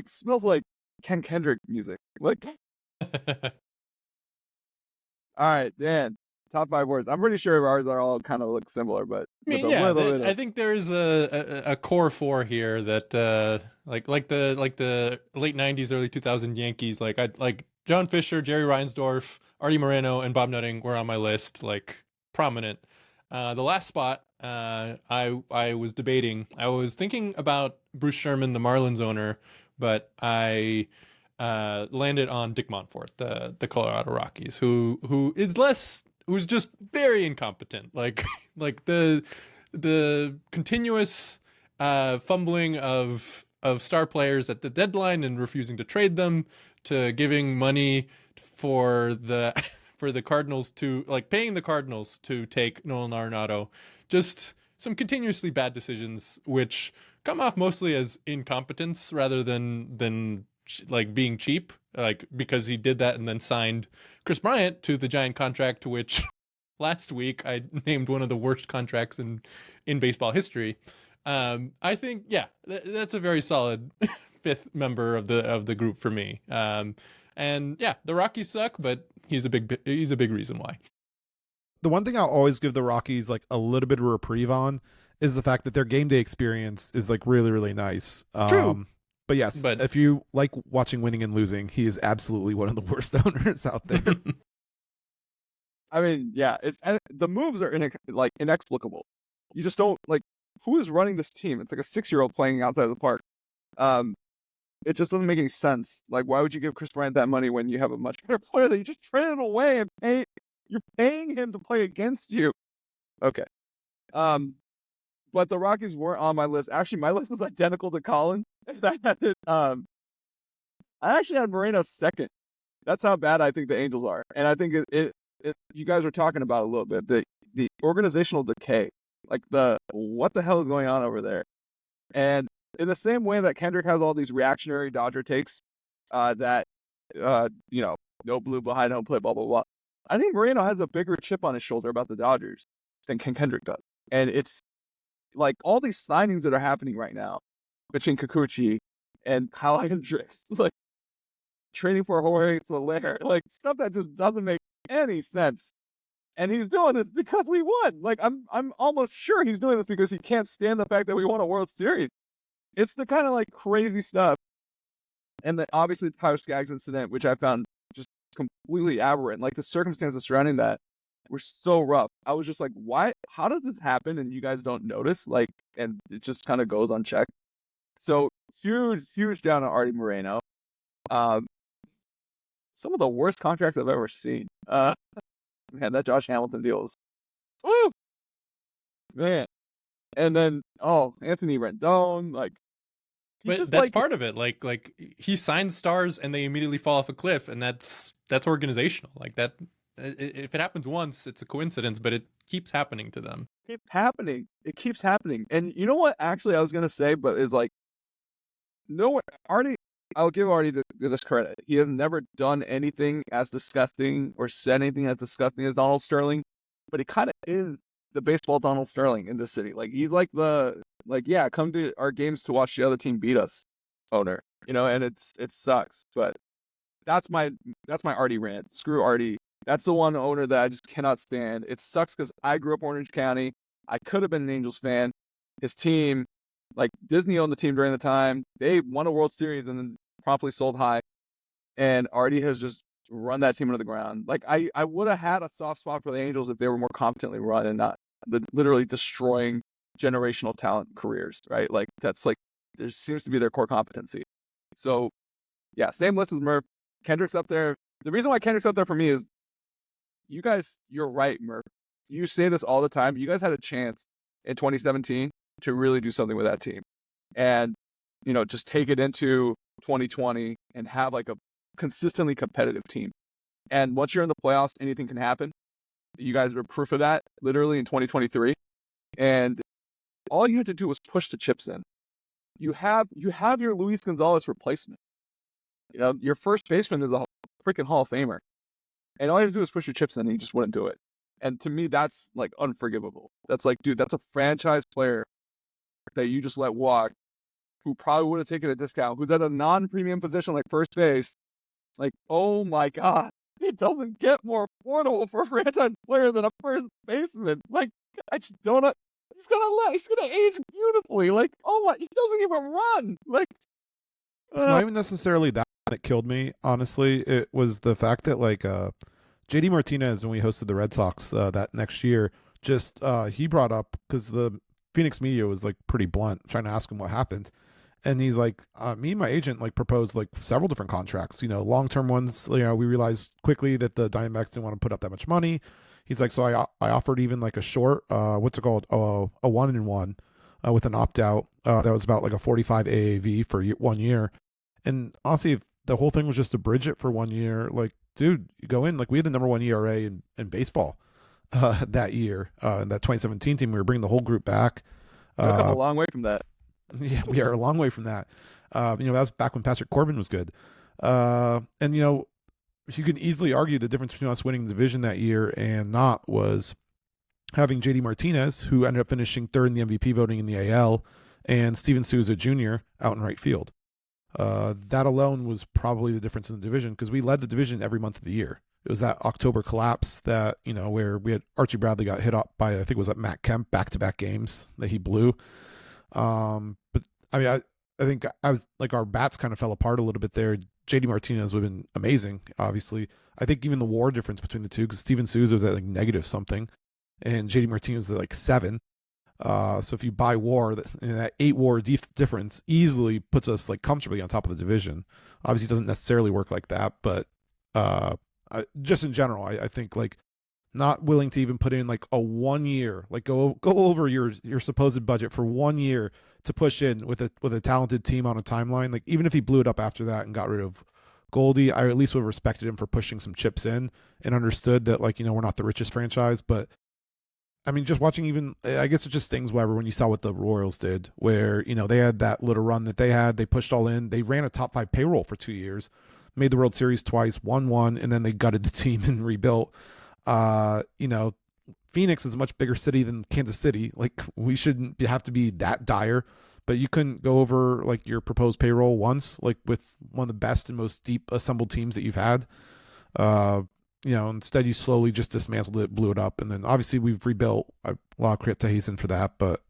smells like Ken Kendrick music. Like, all right, Dan. Top 5 words. I'm pretty sure ours are all kind of look similar, but I mean, yeah, I think there's a core 4 here that like the late '90s, early 2000s Yankees. Like John Fisher, Jerry Reinsdorf, Artie Moreno, and Bob Nutting were on my list, like prominent. The last spot, I was debating. I was thinking about Bruce Sherman, the Marlins owner, but I landed on Dick Montfort, the Colorado Rockies, who's just very incompetent. Like the continuous fumbling of star players at the deadline and refusing to trade them, to giving money for the Cardinals to, like, paying the Cardinals to take Nolan Arenado. Just some continuously bad decisions which come off mostly as incompetence rather than like being cheap, like because he did that and then signed Chris Bryant to the giant contract, to which last week I named one of the worst contracts in baseball history. I think, yeah, that's a very solid 5th member of the group for me. And yeah, the Rockies suck, but he's a big reason why. The one thing I'll always give the Rockies like a little bit of a reprieve on is the fact that their game day experience is like really, really nice. True. But yes, if you like watching winning and losing, he is absolutely one of the worst owners out there. I mean, yeah, the moves are inexplicable. You just don't, like, who is running this team? It's like a 6-year-old playing outside of the park. It just doesn't make any sense. Like, why would you give Chris Bryant that money when you have a much better player that you just traded away and you're paying him to play against you? Okay. But the Rockies weren't on my list. Actually, my list was identical to Collin. I actually had Moreno second. That's how bad I think the Angels are. And I think it you guys are talking about a little bit, the organizational decay. Like, what the hell is going on over there? And in the same way that Kendrick has all these reactionary Dodger takes, that no blue behind home plate, blah blah blah, I think Moreno has a bigger chip on his shoulder about the Dodgers than Kendrick does. And it's like all these signings that are happening right now between Kikuchi and Kyle Hendricks, like trading for Jorge Soler, like stuff that just doesn't make any sense. And he's doing this because we won. Like, I'm almost sure he's doing this because he can't stand the fact that we won a World Series. It's the kind of like crazy stuff. And then obviously the Tyler Skaggs incident, which I found just completely aberrant. Like, the circumstances surrounding that were so rough. I was just like, why? How does this happen? And you guys don't notice? Like, and it just kind of goes unchecked. So huge down on Artie Moreno. Some of the worst contracts I've ever seen. Man, that Josh Hamilton deal is woo, man. And then Anthony Rendon, like he's But just that's like part of it. Like he signs stars and they immediately fall off a cliff, and that's organizational. Like that, if it happens once, it's a coincidence, but it keeps happening to them. keep happening. It keeps happening. And you know what? Actually, I was gonna say, but is like no Artie. I'll give Artie this credit. He has never done anything as disgusting or said anything as disgusting as Donald Sterling, but he kind of is the baseball Donald Sterling in this city. Like he's like yeah, come to our games to watch the other team beat us owner. And it sucks. But that's my Artie rant. Screw Artie. That's the one owner that I just cannot stand. It sucks because I grew up Orange County. I could have been an Angels fan. His team, like Disney owned the team during the time. They won a World Series and then promptly sold high. And Artie has just run that team into the ground. Like I would have had a soft spot for the Angels if they were more competently run and not literally destroying generational talent careers, right? Like that's like there seems to be their core competency. So yeah, same list as Murph. Kendrick's up there. The reason why Kendrick's up there for me is you guys, you're right, Murph. You say this all the time. You guys had a chance in 2017 to really do something with that team. And, just take it into 2020 and have like a consistently competitive team. And once you're in the playoffs, anything can happen. You guys are proof of that, literally in 2023. And all you had to do was push the chips in. You have your Luis Gonzalez replacement. Your first baseman is a freaking Hall of Famer. And all you have to do is push your chips in and you just wouldn't do it. And to me, that's like unforgivable. That's like, dude, that's a franchise player that you just let walk who probably would have taken a discount, who's at a non-premium position like first base. Like, oh my God, it doesn't get more affordable for a franchise player than a first baseman. Like, I just don't know. He's gonna age beautifully. Like, oh my, he doesn't even run. Like, It's not even necessarily that killed me, honestly. It was the fact that like JD Martinez, when we hosted the Red Sox that next year, just he brought up, because the Phoenix media was like pretty blunt trying to ask him what happened, and he's like, me and my agent like proposed like several different contracts, long-term ones. We realized quickly that the Diamondbacks didn't want to put up that much money. He's like, so I offered even like a short what's it called, a 1-and-1 with an opt-out that was about like a 45 AAV for 1 year. And honestly, if the whole thing was just to bridge it for 1 year, like, dude, you go in. Like, we had the number 1 ERA in baseball that year. In that 2017 team, we were bringing the whole group back. We've come a long way from that. Yeah, we are a long way from that. That was back when Patrick Corbin was good. And, you can easily argue the difference between us winning the division that year and not was having JD Martinez, who ended up finishing third in the MVP voting in the AL, and Steven Souza Jr. out in right field. That alone was probably the difference in the division, because we led the division every month of the year. It was that October collapse that, where we had Archie Bradley got hit up by, I think it was at Matt Kemp, back-to-back games that he blew. But I mean, I think I was like, our bats kind of fell apart a little bit there. JD Martinez would have been amazing, obviously. I think even the WAR difference between the two, because Steven Souza was at like negative something, and JD Martinez was at like 7. So if you buy WAR, that 8 WAR difference easily puts us like comfortably on top of the division. Obviously, it doesn't necessarily work like that, but just in general, I think like not willing to even put in like a 1 year, like go over your supposed budget for 1 year to push in with a talented team on a timeline. Like, even if he blew it up after that and got rid of Goldie, I at least would have respected him for pushing some chips in and understood that, like, we're not the richest franchise. But I mean, just watching, even, I guess it just stings whatever when you saw what the Royals did, where, they had that little run that they had, they pushed all in, they ran a top 5 payroll for 2 years, made the World Series twice, won one, and then they gutted the team and rebuilt. Phoenix is a much bigger city than Kansas City. Like, we shouldn't have to be that dire, but you couldn't go over like your proposed payroll once, like with one of the best and most deep assembled teams that you've had. Instead you slowly just dismantled it, blew it up, and then obviously we've rebuilt. A lot of credit to Hazen for that, but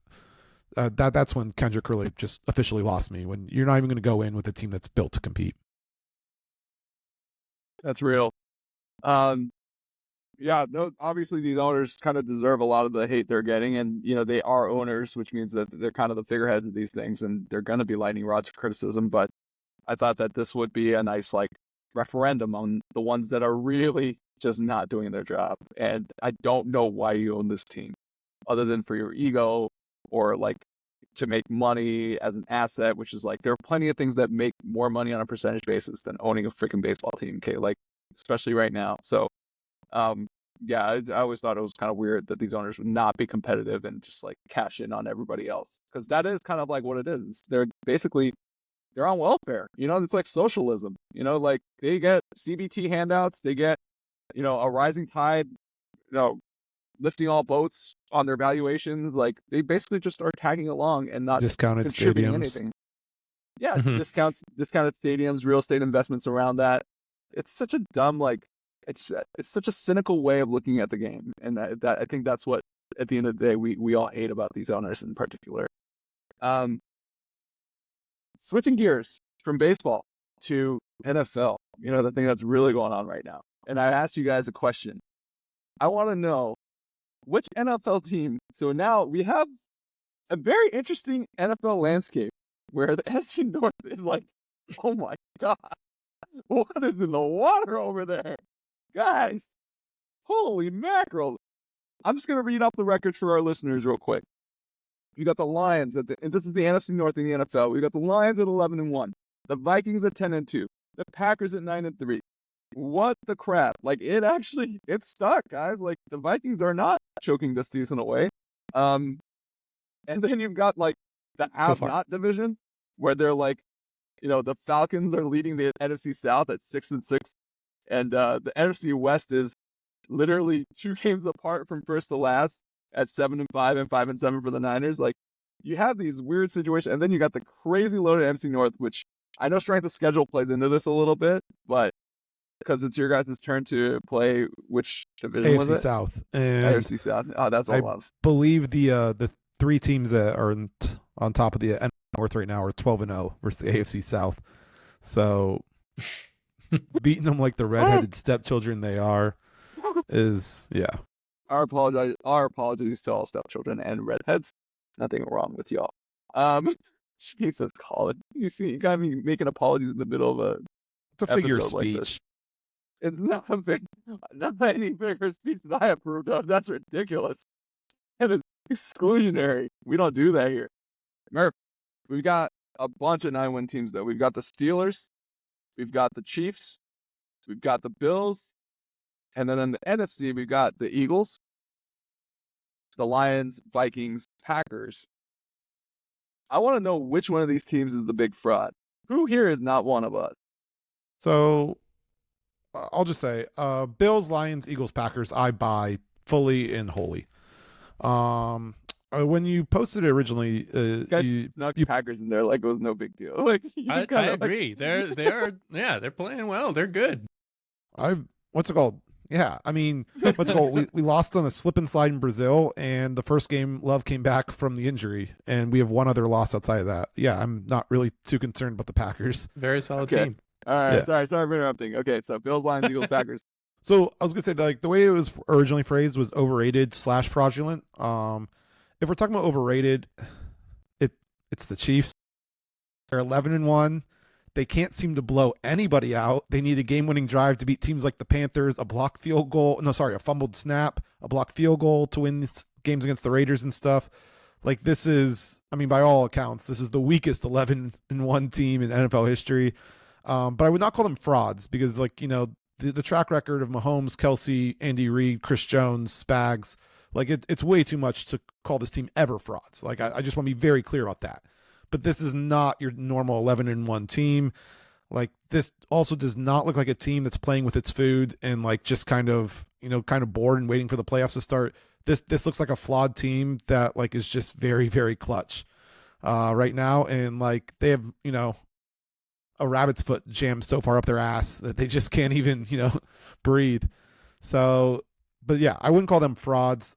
that's when Kendrick really just officially lost me, when you're not even going to go in with a team that's built to compete. That's real. Yeah, no, obviously these owners kind of deserve a lot of the hate they're getting, and they are owners, which means that they're kind of the figureheads of these things, and they're going to be lightning rods of criticism. But I thought that this would be a nice like referendum on the ones that are really just not doing their job. And I don't know why you own this team, other than for your ego or like to make money as an asset, which is like there are plenty of things that make more money on a percentage basis than owning a freaking baseball team. Okay, like especially right now. So, yeah, I always thought it was kind of weird that these owners would not be competitive and just like cash in on everybody else, because that is kind of like what it is. They're basically they're on welfare. It's like socialism. Like they get CBT handouts, they get a rising tide, lifting all boats on their valuations. Like they basically just are tagging along and not discounted contributing stadiums. anything. Yeah, Mhm. discounted stadiums, real estate investments around that. It's such a dumb like it's such a cynical way of looking at the game, and that I think that's what at the end of the day we all hate about these owners in particular. Switching gears from baseball to NFL, the thing that's really going on right now. And I asked you guys a question. I want to know which NFL team. So now we have a very interesting NFL landscape where the SC North is like, oh my God, what is in the water over there? Guys, holy mackerel. I'm just going to read off the records for our listeners real quick. You got the Lions and this is the NFC North in the NFL. We got the Lions at 11-1, the Vikings at 10-2, the Packers at 9-3. What the crap? Like it's stuck, guys. Like the Vikings are not choking this season away. And then you've got like the have-not division where they're like, the Falcons are leading the NFC South at 6-6, and the NFC West is literally 2 games apart from first to last at 7-5 and 5-7 for the Niners. Like you have these weird situations, and then you got the crazy loaded NFC North, which I know strength of schedule plays into this a little bit, but because it's your guys' turn to play, which division was AFC it? South. And AFC South. Oh, that's all love. believe the 3 teams that are on top of the NFC North right now are 12-0 versus the AFC South. So beating them like the redheaded stepchildren they are is, yeah. Our apologies to all stepchildren and redheads. Nothing wrong with y'all. Jesus, Collin. You got me making apologies in the middle of a It's a figure of episode like speech. this. It's not any figure of speech that I approved of. That's ridiculous. And it's exclusionary. We don't do that here. Murph, we've got a bunch of 9-win teams, though. We've got the Steelers. We've got the Chiefs. We've got the Bills. And then in the NFC, we've got the Eagles, the Lions, Vikings, Packers. I want to know which one of these teams is the big fraud. Who here is not one of us? So I'll just say Bills, Lions, Eagles, Packers, I buy fully and wholly. When you posted it originally, This guy snuck Packers in there like it was no big deal. Like I agree. They're playing well. They're good. What's it called? Yeah, I mean, what's it called? We lost on a slip and slide in Brazil, and the first game, Love came back from the injury, and we have one other loss outside of that. Yeah, I'm not really too concerned about the Packers. Very solid team. All right, Yeah. sorry for interrupting. Okay, so Bills, Lions, Eagles, Packers. So I was gonna say, like, the way it was originally phrased was overrated / fraudulent. If we're talking about overrated, it's the Chiefs. They're 11-1. They can't seem to blow anybody out. They need a game-winning drive to beat teams like the Panthers, a fumbled snap, a blocked field goal to win these games against the Raiders and stuff. Like, this is, I mean, by all accounts, this is the weakest 11-1 team in NFL history. But I would not call them frauds because, like, the track record of Mahomes, Kelsey, Andy Reid, Chris Jones, Spags, like it's way too much to call this team ever frauds. Like, I just want to be very clear about that. But this is not your normal 11-1 team. Like, this also does not look like a team that's playing with its food and like just kind of bored and waiting for the playoffs to start. This looks like a flawed team that like is just very, very clutch right now. And like they have, a rabbit's foot jammed so far up their ass that they just can't even, breathe. So, but yeah, I wouldn't call them frauds.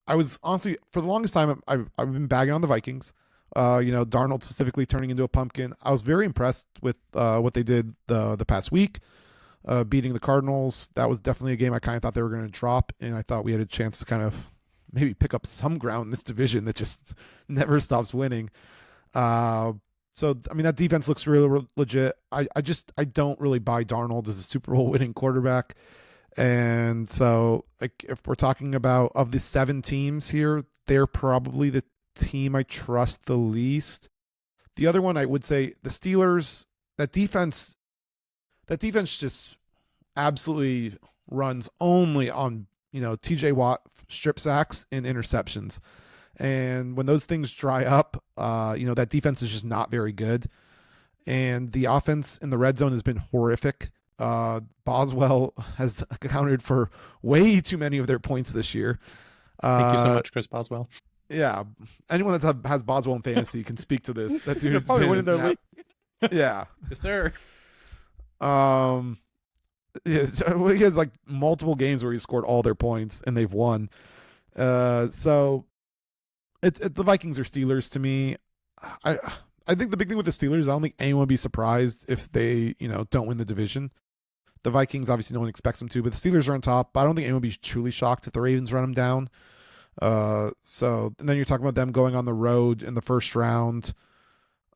I was honestly, for the longest time, I've been bagging on the Vikings. Darnold specifically turning into a pumpkin. I was very impressed with what they did the past week, beating the Cardinals. That was definitely a game I kind of thought they were going to drop, and I thought we had a chance to kind of maybe pick up some ground in this division that just never stops winning. So, I mean, that defense looks really legit. I don't really buy Darnold as a Super Bowl winning quarterback. And so, like, if we're talking about of the 7 teams here, they're probably the team I trust the least. The other one I would say the Steelers. That defense just absolutely runs only on TJ Watt strip sacks and interceptions. And when those things dry up, that defense is just not very good. And the offense in the red zone has been horrific. Boswell has accounted for way too many of their points this year. Thank you so much, Chris Boswell. Yeah. Anyone that has Boswell in fantasy can speak to this. That dude has probably been winning their league. Yeah. Yes, sir. Yeah, so he has like multiple games where he scored all their points and they've won. So the Vikings are Steelers to me. I think the big thing with the Steelers, I don't think anyone would be surprised if they, don't win the division. The Vikings, obviously no one expects them to, but the Steelers are on top. But I don't think anyone would be truly shocked if the Ravens run them down. And then you're talking about them going on the road in the first round.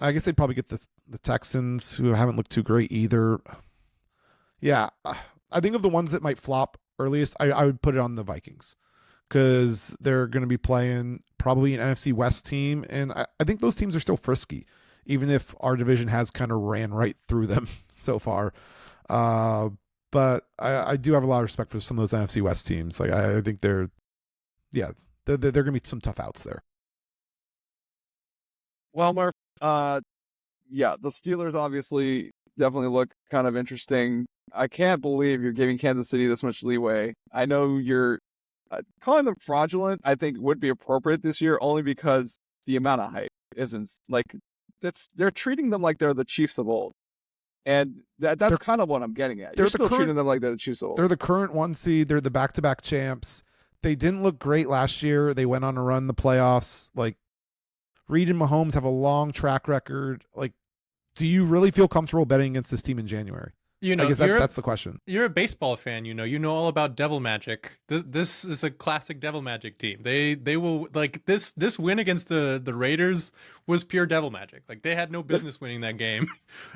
I guess they'd probably get the Texans, who haven't looked too great either. Yeah, I think of the ones that might flop earliest, I would put it on the Vikings because they're going to be playing probably an NFC West team, and I think those teams are still frisky, even if our division has kind of ran right through them so far. But I do have a lot of respect for some of those NFC West teams. Like I think they're going to be some tough outs there. Well, Murph, the Steelers obviously definitely look kind of interesting. I can't believe you're giving Kansas City this much leeway. I know you're calling them fraudulent. I think would be appropriate this year only because the amount of hype isn't like they're treating them like they're the Chiefs of old, and that's kind of what I'm getting at. You're still treating them like they're the Chiefs of old. They're the current 1 seed. They're the back-to-back champs. They didn't look great last year. They went on a run the playoffs. Like Reed and Mahomes have a long track record. Like, do you really feel comfortable betting against this team in January? I guess that's the question. You're a baseball fan, you know all about devil magic. This is a classic devil magic team. They will like this win against the Raiders was pure devil magic. Like they had no business winning that game,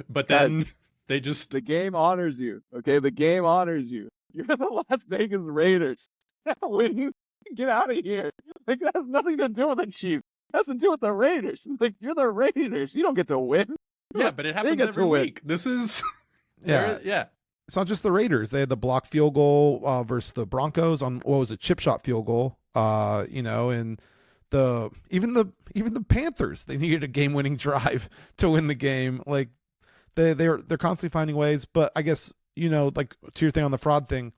but then they just the game honors you. Okay, the game honors you. You're the Las Vegas Raiders. Winning, get out of here. Like that has nothing to do with the Chiefs. It has to do with the Raiders. Like you're the Raiders. You don't get to win. Yeah, but it happens every week. This is. Yeah. It's not just the Raiders. They had the blocked field goal versus the Broncos on chip shot field goal. And even the Panthers, they needed a game winning drive to win the game. Like they're constantly finding ways. But I guess like to your thing on the fraud thing,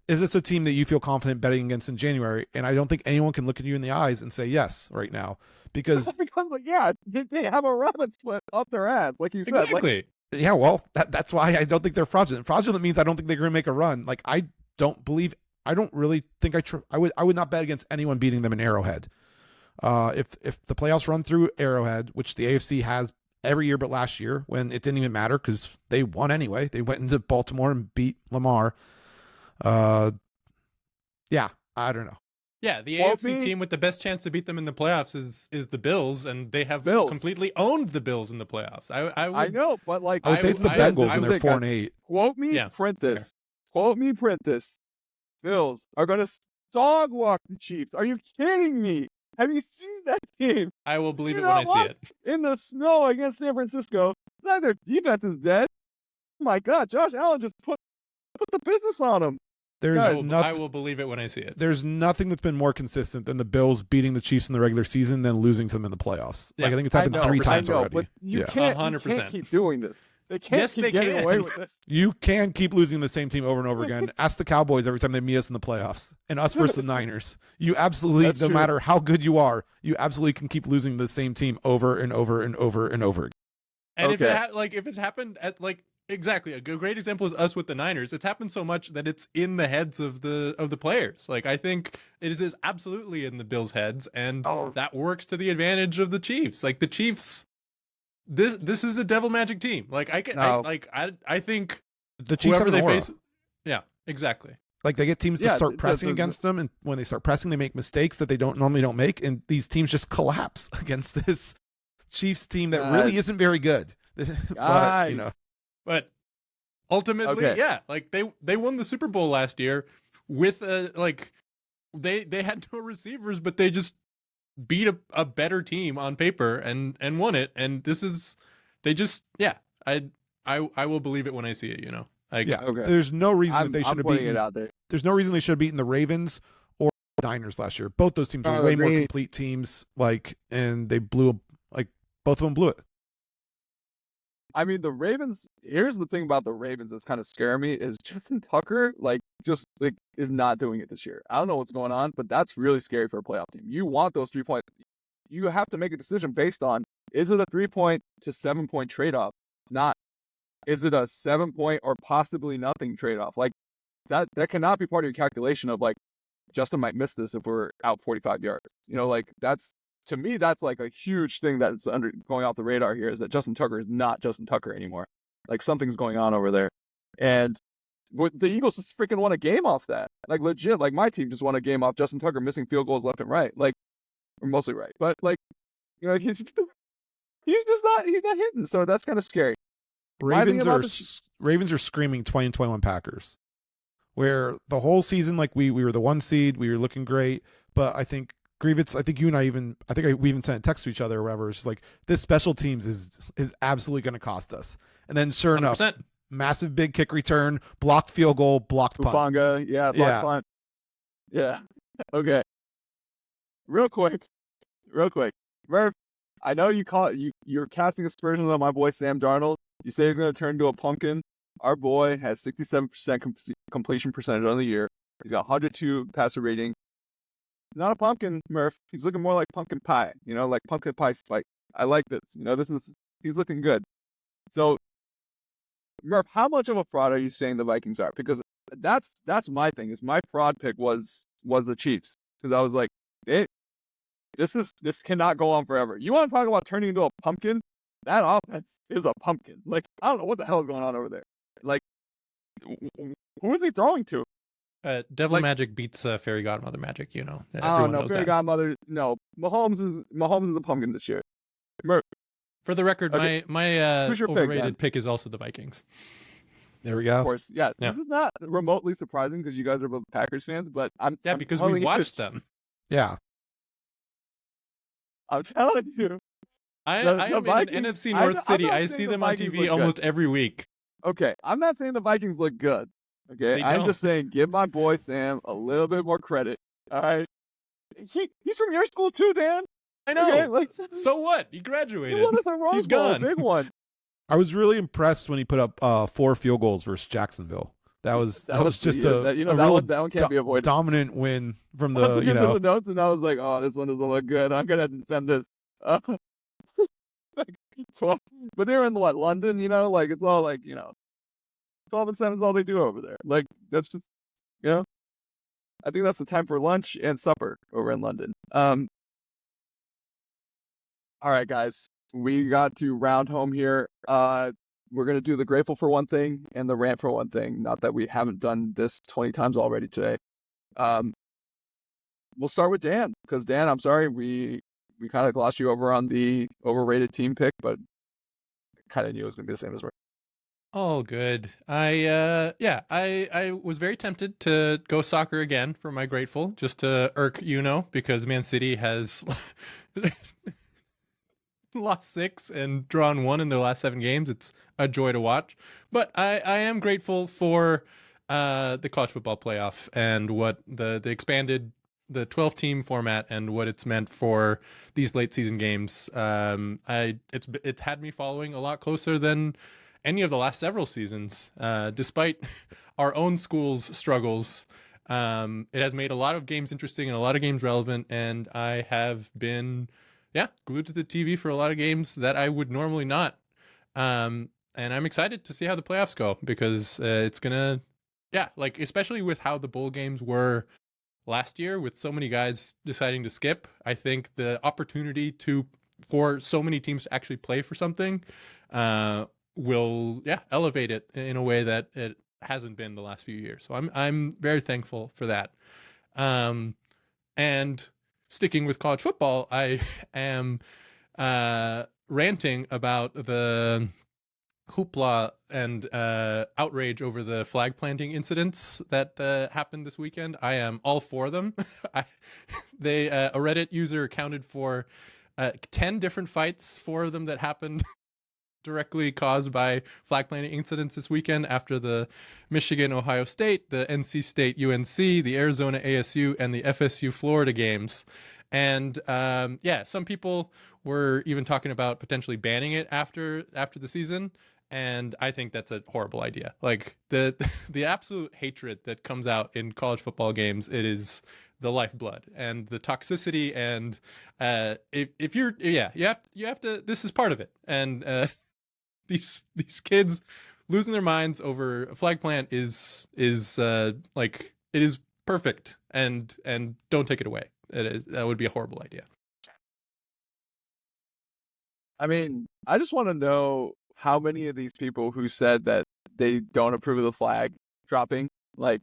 is this a team that you feel confident betting against in January? And I don't think anyone can look at you in the eyes and say yes right now because they have a rabbit split up their ass, like you said. Exactly. Yeah, well, that's why I don't think they're fraudulent. Fraudulent means I don't think they're going to make a run. Like I don't really think I would not bet against anyone beating them in Arrowhead. If the playoffs run through Arrowhead, which the AFC has every year but last year when it didn't even matter because they won anyway. They went into Baltimore and beat Lamar. I don't know. Yeah, the AFC team with the best chance to beat them in the playoffs is the Bills, and they have completely owned the Bills in the playoffs. I know, but like I would say it's the Bengals, and they're 4-8. Quote me, print this. Quote me, print this. Bills are going to dog walk the Chiefs. Are you kidding me? Have you seen that game? I will believe it when I see it. In the snow against San Francisco, their defense is dead. Oh my God, Josh Allen just put the business on them. I will believe it when I see it. There's nothing that's been more consistent than the Bills beating the Chiefs in the regular season than losing to them in the playoffs. Yeah. Like I think it's happened 3 times already. But you can't keep doing this. They can't keep getting away with this. You can keep losing the same team over and over again. Ask the Cowboys every time they meet us in the playoffs, and us versus the Niners. You absolutely, no matter how good you are, you absolutely can keep losing the same team over and over and over and over again. And if it's happened at exactly. A great example is us with the Niners. It's happened so much that it's in the heads of the players. Like I think it is absolutely in the Bills' heads, and that works to the advantage of the Chiefs. Like the Chiefs, this is a devil magic team. Like I think the Chiefs whoever have they face. Yeah, exactly. Like they get teams to start pressing against them, and when they start pressing, they make mistakes that they normally don't make, and these teams just collapse against this Chiefs team that really isn't very good. Guys. But ultimately, Okay. yeah, like they won the Super Bowl last year with like they had no receivers, but they just beat a better team on paper and won it. And this is they just I will believe it when I see it. Like Yeah, Okay. there's no reason that they should I'm have putting it beaten. out there. There's no reason they should have beaten the Ravens or Niners last year. Both those teams were I way more agree. complete teams. And they blew both of them blew it. I mean, the Ravens. Here's the thing about the Ravens that's kind of scaring me is Justin Tucker, is not doing it this year. I don't know what's going on, but that's really scary for a playoff team. You want those 3 points. You have to make a decision based on, is it a 3-point to 7-point trade off? Not, is it a 7-point or possibly nothing trade off? Like that cannot be part of your calculation of like Justin might miss this if we're out 45 yards. That's, to me, that's like a huge thing that's going off the radar here, is that Justin Tucker is not Justin Tucker anymore. Like something's going on over there. And the Eagles just freaking won a game off that. Like legit, like my team just won a game off Justin Tucker missing field goals left and right. Like, or mostly right. But he's just he's not hitting. So that's kind of scary. Ravens are screaming 2021 Packers, where the whole season, like we were the 1 seed, we were looking great, but I think Grievous, I think you and we even sent a text to each other or whatever. It's just like, this special teams is absolutely going to cost us. And then sure 100%. enough, massive big kick return, blocked field goal, blocked punt. Ufanga, blocked punt. Yeah. Okay. Real quick. Murph, I know you're casting aspersions on my boy Sam Darnold. You say he's going to turn into a pumpkin. Our boy has 67% completion percentage on the year. He's got 102 passer rating. Not a pumpkin, Murph. He's looking more like pumpkin pie. Like pumpkin pie spike. I like this. He's looking good. So, Murph, how much of a fraud are you saying the Vikings are? Because that's my thing. Is my fraud pick was the Chiefs, because I was like, this cannot go on forever. You want to talk about turning into a pumpkin? That offense is a pumpkin. Like, I don't know what the hell is going on over there. Like, who are they throwing to? Devil magic beats fairy godmother magic. I don't know. Fairy godmother. No, Mahomes is the pumpkin this year. For the record, Okay. my overrated pick is also the Vikings. There we go. Of course, yeah. This is not remotely surprising because you guys are both Packers fans, but I'm because telling we've you, watched them. Yeah. I'm telling you. I am Vikings, in an NFC North city. I see them on TV almost every week. Okay, I'm not saying the Vikings look good. Okay, I'm just saying give my boy Sam a little bit more credit. All right, he's from your school too, Dan. I know. Okay, so what? He graduated. He's gone. Big one. I was really impressed when he put up 4 field goals versus Jacksonville. That was just that one can't be avoided. Dominant win from the the notes, and I was like, oh, this one doesn't look good. I'm gonna have to send this. 12, but they're in London, it's all 12 and 7 is all they do over there. Like, that's just, I think that's the time for lunch and supper over in London. All right, guys, we got to round home here. We're gonna do the grateful for one thing and the rant for one thing. Not that we haven't done this 20 times already today. We'll start with Dan, because Dan, I'm sorry, we kind of glossed you over on the overrated team pick, but kind of knew it was going to be the same as well. Oh, good. I was very tempted to go soccer again for my grateful, just to irk Euno, because Man City has lost 6 and drawn 1 in their last 7 games. It's a joy to watch. But I am grateful for the college football playoff and what the expanded the 12-team format and what it's meant for these late season games. It's had me following a lot closer than any of the last several seasons, despite our own school's struggles. It has made a lot of games interesting and a lot of games relevant, and I have been, glued to the TV for a lot of games that I would normally not. And I'm excited to see how the playoffs go, because it's gonna, especially with how the bowl games were last year, with so many guys deciding to skip, I think the opportunity for so many teams to actually play for something will elevate it in a way that it hasn't been the last few years. So I'm very thankful for that. And sticking with college football, I am ranting about the hoopla and outrage over the flag planting incidents that happened this weekend. I am all for them. A Reddit user accounted for 10 different fights, 4 of them that happened directly caused by flag planting incidents this weekend after the Michigan Ohio State, the NC State UNC, the Arizona ASU, and the FSU Florida games. And some people were even talking about potentially banning it after the season. And I think that's a horrible idea. Like the absolute hatred that comes out in college football games, it is the lifeblood and the toxicity. And if you're, you have to. This is part of it. And these kids losing their minds over a flag plant is like, it is perfect. And don't take it away. That would be a horrible idea. I mean, I just want to know how many of these people who said that they don't approve of the flag dropping, like,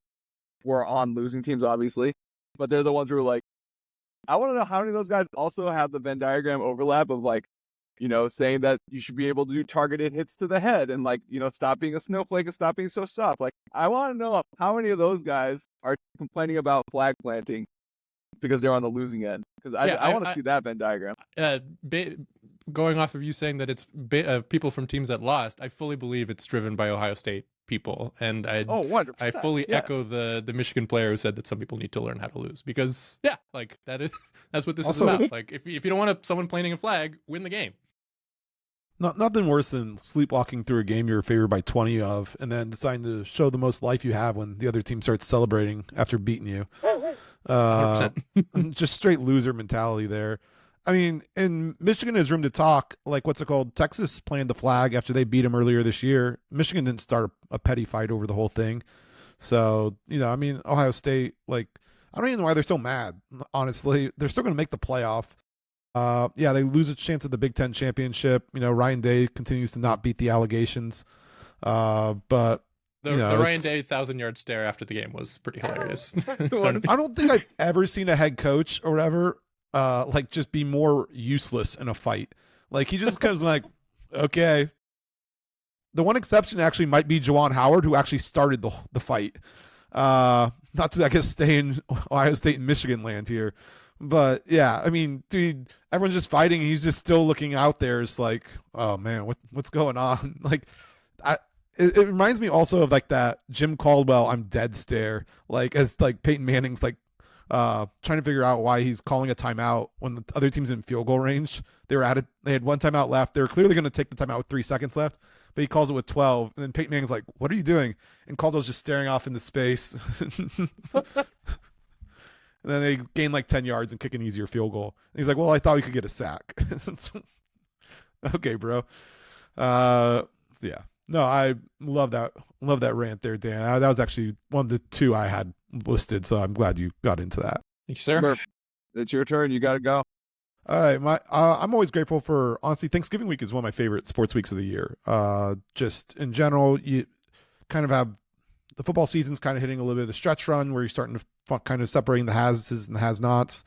were on losing teams, obviously, but they're the ones who are like, I want to know how many of those guys also have the Venn diagram overlap of, like, you know, saying that you should be able to do targeted hits to the head and, like, you know, stop being a snowflake and stop being so soft. Like, I want to know how many of those guys are complaining about flag planting because they're on the losing end. Because I want to see that Venn diagram. Going off of you saying that it's people from teams that lost, I fully believe it's driven by Ohio State people, and I 100%, I fully echo the Michigan player who said that some people need to learn how to lose, because like that's what this is about. Like if you don't want someone planting a flag, win the game. Nothing worse than sleepwalking through a game you're favored by 20 of, and then deciding to show the most life you have when the other team starts celebrating after beating you. Just straight loser mentality there. I mean, in Michigan has room to talk. Like, what's it called? Texas planted the flag after they beat them earlier this year. Michigan didn't start a petty fight over the whole thing. So, you know, I mean, Ohio State, like, I don't even know why they're so mad, honestly. They're still going to make the playoff. They lose a chance at the Big Ten championship. You know, Ryan Day continues to not beat the allegations. But the Ryan Day 1,000-yard stare after the game was pretty hilarious. I don't think I've ever seen a head coach or whatever like just be more useless in a fight. Like he just comes like, okay. The one exception actually might be Juwan Howard, who actually started the fight. Not to, I guess, stay in Ohio State and Michigan land here. But yeah, I mean, dude, everyone's just fighting and he's just still looking out there. It's like, oh man, what's going on? Like it reminds me also of like that Jim Caldwell I'm dead stare, like as like Peyton Manning's like trying to figure out why he's calling a timeout when the other team's in field goal range. They had one timeout left. They were clearly going to take the timeout with 3 seconds left, but he calls it with 12. And then Peyton Manning's like, what are you doing? And Caldwell's just staring off into space. And then they gain like 10 yards and kick an easier field goal. And he's like, well, I thought we could get a sack. Okay, bro. Yeah. No, I love that rant there, Dan. That was actually one of the 2 I had listed, so I'm glad you got into that. Thank you, sir. It's your turn. You got to go. All right, I'm always grateful for, honestly, Thanksgiving week is one of my favorite sports weeks of the year. Just in general, you kind of have the football season's kind of hitting a little bit of the stretch run where you're starting to kind of separating the has and the has-nots.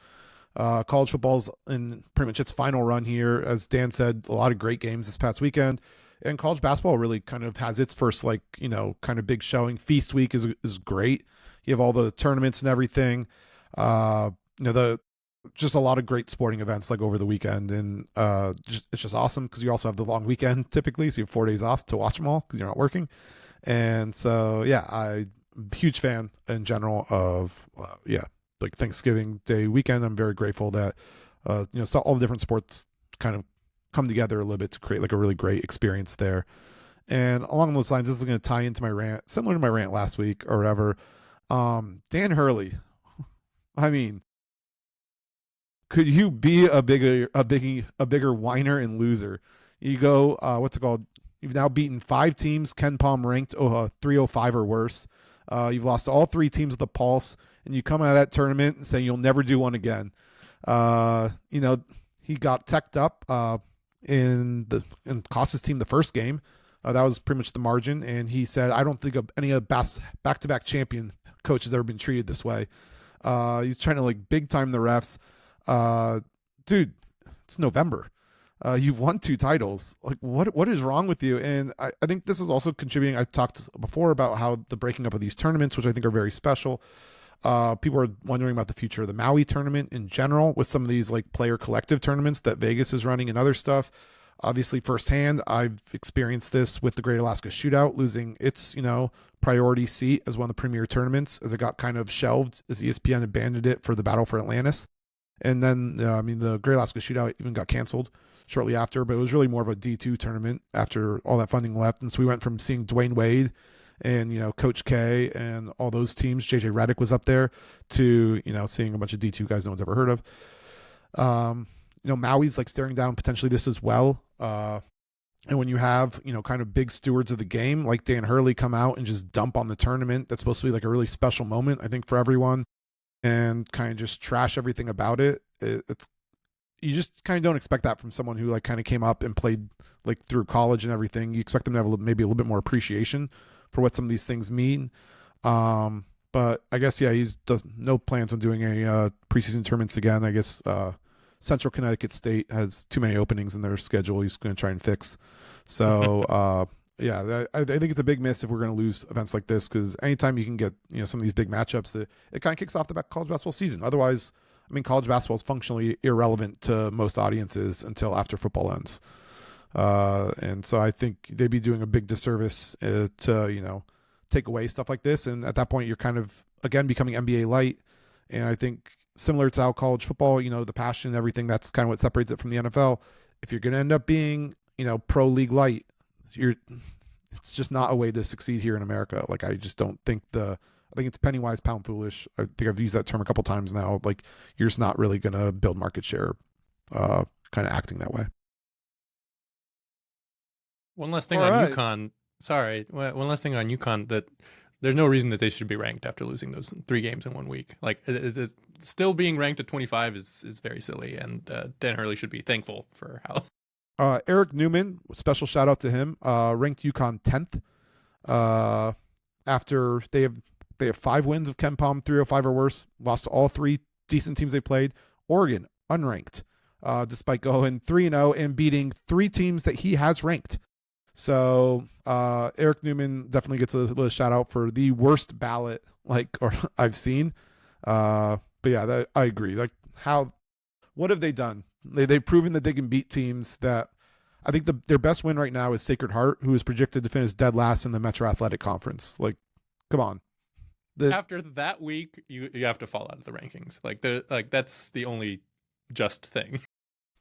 College football's in pretty much its final run here. As Dan said, a lot of great games this past weekend. And college basketball really kind of has its first, like, you know, kind of big showing. Feast week is great. You have all the tournaments and everything. Just a lot of great sporting events like over the weekend. And it's just awesome because you also have the long weekend typically. So you have 4 days off to watch them all because you're not working. And so, yeah, I'm a huge fan in general of, like Thanksgiving Day weekend. I'm very grateful that, so all the different sports kind of come together a little bit to create like a really great experience there. And along those lines, this is going to tie into my rant, similar to my rant last week or whatever. Dan Hurley, I mean, could you be a bigger whiner and loser? You go, what's it called? You've now beaten 5 teams, Ken Palm ranked 305 or worse. You've lost to all 3 teams with a pulse, and you come out of that tournament and say you'll never do one again. He got teched up and cost his team the first game. That was pretty much the margin. And he said, I don't think of any of back-to-back champion coach has ever been treated this way. He's trying to like big time the refs. Dude, it's November. You've won 2 titles. Like, what is wrong with you? And I think this is also contributing. I talked before about how the breaking up of these tournaments, which I think are very special. People are wondering about the future of the Maui tournament in general with some of these like player collective tournaments that Vegas is running and other stuff. Obviously, firsthand, I've experienced this with the Great Alaska Shootout losing its, priority seat as one of the premier tournaments as it got kind of shelved as ESPN abandoned it for the Battle for Atlantis. And then, the Great Alaska Shootout even got canceled shortly after, but it was really more of a D2 tournament after all that funding left. And so we went from seeing Dwayne Wade and, Coach K and all those teams, JJ Redick was up there, to, seeing a bunch of D2 guys no one's ever heard of. Maui's like staring down potentially this as well. And when you have, kind of big stewards of the game like Dan Hurley come out and just dump on the tournament, that's supposed to be like a really special moment, I think, for everyone, and kind of just trash everything about it. It's you just kind of don't expect that from someone who like kind of came up and played like through college and everything. You expect them to have maybe a little bit more appreciation for what some of these things mean. But I guess, yeah, he's does no plans on doing a preseason tournaments again. I guess Central Connecticut State has too many openings in their schedule. He's going to try and fix. So, yeah, I think it's a big miss if we're going to lose events like this, because anytime you can get some of these big matchups, it kind of kicks off the college basketball season. Otherwise, I mean, college basketball is functionally irrelevant to most audiences until after football ends. And so I think they'd be doing a big disservice to take away stuff like this. And at that point, you're kind of again becoming NBA light. And I think similar to how college football, the passion and everything, that's kind of what separates it from the NFL. If you're going to end up being, pro league light, it's just not a way to succeed here in America. Like, I just don't think I think it's penny wise, pound foolish. I think I've used that term a couple times now. Like, you're just not really going to build market share, kind of acting that way. One last thing on UConn. Sorry, one last thing on UConn, that there's no reason that they should be ranked after losing those 3 games in 1 week. Like, still being ranked at 25 is very silly, and Dan Hurley should be thankful for how. Eric Newman, special shout out to him, ranked UConn 10th. After they have 5 wins of KenPom, 305 or worse, lost to all 3 decent teams they played. Oregon, unranked, despite going 3-0 and beating 3 teams that he has ranked. So Eric Newman definitely gets a little shout out for the worst ballot I've seen. But yeah, I agree. Like, what have they done? They've proven that they can beat teams that I think their best win right now is Sacred Heart, who is projected to finish dead last in the Metro Athletic Conference. Like, come on. After that week, you have to fall out of the rankings. Like that's the only just thing.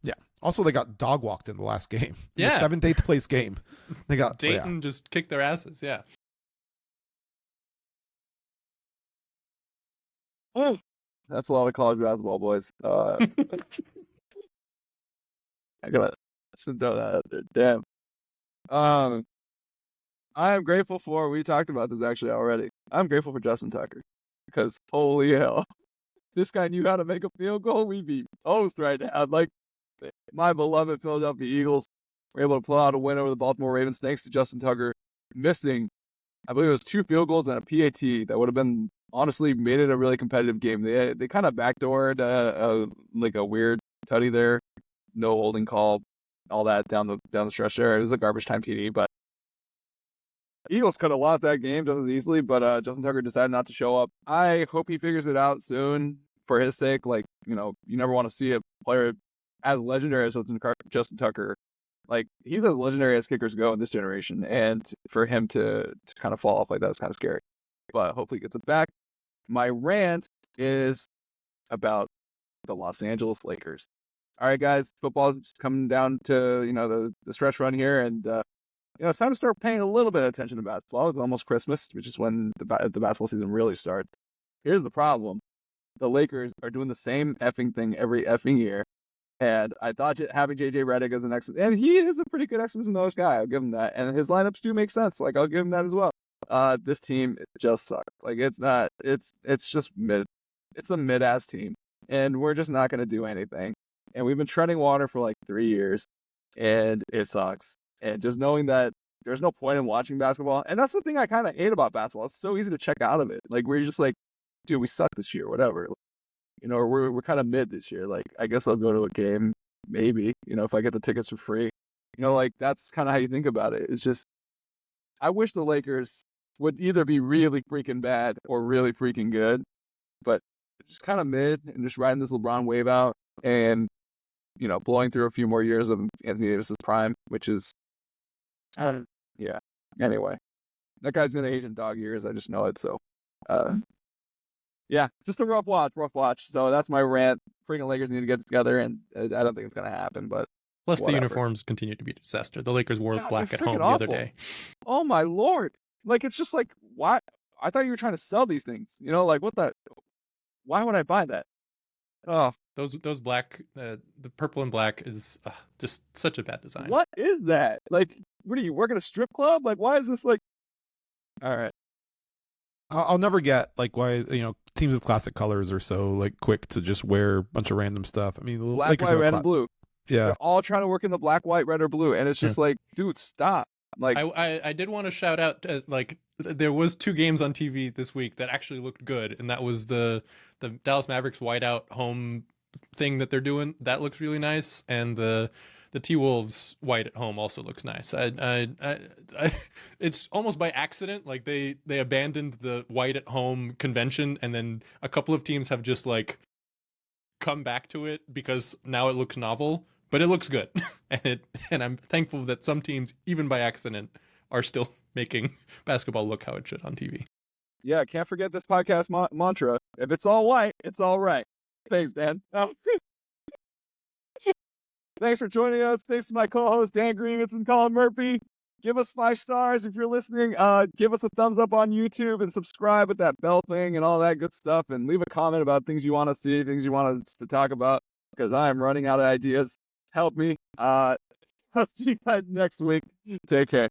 Yeah. Also, they got dog walked in the last game. Yeah. The 7th, 8th place game. They got Dayton just kicked their asses. Yeah. Oh, that's a lot of college basketball, boys. I should throw that out there. Damn. I am grateful for. We talked about this actually already. I'm grateful for Justin Tucker, because holy hell, this guy knew how to make a field goal. We'd be toast right now. Like, my beloved Philadelphia Eagles were able to pull out a win over the Baltimore Ravens thanks to Justin Tucker missing, I believe it was 2 field goals and a PAT that would have been, honestly, made it a really competitive game. They kind of backdoored like a weird tutty there, no holding call, all that down the stretch there. It was a garbage time TD, but Eagles could have lost that game just as easily, but Justin Tucker decided not to show up. I hope he figures it out soon for his sake. Like, you never want to see a player as legendary as Justin Tucker. Like, he's as legendary as kickers go in this generation, and for him to kind of fall off like that is kind of scary. But hopefully he gets it back. My rant is about the Los Angeles Lakers. All right, guys, football is coming down to the stretch run here, and it's time to start paying a little bit of attention to basketball. It's almost Christmas, which is when the basketball season really starts. Here's the problem: the Lakers are doing the same effing thing every effing year. And I thought having JJ Redick as an X's, and he is a pretty good X's and O's guy. I'll give him that. And his lineups do make sense. Like, I'll give him that as well. This team just sucks. Like, it's not. It's just mid. It's a mid-ass team, and we're just not going to do anything. And we've been treading water for like 3 years, and it sucks. And just knowing that there's no point in watching basketball, and that's the thing I kind of hate about basketball. It's so easy to check out of it. Like, we're just like, dude, we suck this year, whatever. Or we're kind of mid this year. Like, I guess I'll go to a game maybe, if I get the tickets for free. Like that's kind of how you think about it. It's just, I wish the Lakers would either be really freaking bad or really freaking good, but just kind of mid and just riding this LeBron wave out and, blowing through a few more years of Anthony Davis's prime, which is, yeah. Anyway, that guy's gonna age in dog years. I just know it. So, yeah, just a rough watch. So that's my rant. Freaking Lakers need to get together, and I don't think it's gonna happen. But Plus, whatever. the uniforms continue to be a disaster. The Lakers wore black at they're home freaking the other awful. day. Oh my lord! Like it's just like, why? I thought you were trying to sell these things. Like what the? Why would I buy that? Oh, Those black, the purple and black is just such a bad design. What is that? Like, what are you working a strip club? Like, why is this like? All right. I'll never get like why teams with classic colors are so like quick to just wear a bunch of random stuff. I mean, the Black, Lakers white, have red, and blue. Yeah, they're all trying to work in the black, white, red, or blue, and it's just like, dude, stop. Like, I did want to shout out like there was 2 games on TV this week that actually looked good, and that was the Dallas Mavericks whiteout home thing that they're doing. That looks really nice, and the T-Wolves white at home also looks nice. I it's almost by accident, like they abandoned the white at home convention, and then a couple of teams have just like come back to it because now it looks novel, but it looks good. and I'm thankful that some teams, even by accident, are still making basketball look how it should on TV. Yeah, can't forget this podcast mantra. If it's all white, it's all right. Thanks, Dan. Thanks for joining us. Thanks to my co-hosts, Dan Greenitz and Collin Murphy. Give us 5 stars if you're listening. Give us a thumbs up on YouTube and subscribe with that bell thing and all that good stuff. And leave a comment about things you want to see, things you want us to talk about, because I'm running out of ideas. Help me. I'll see you guys next week. Take care.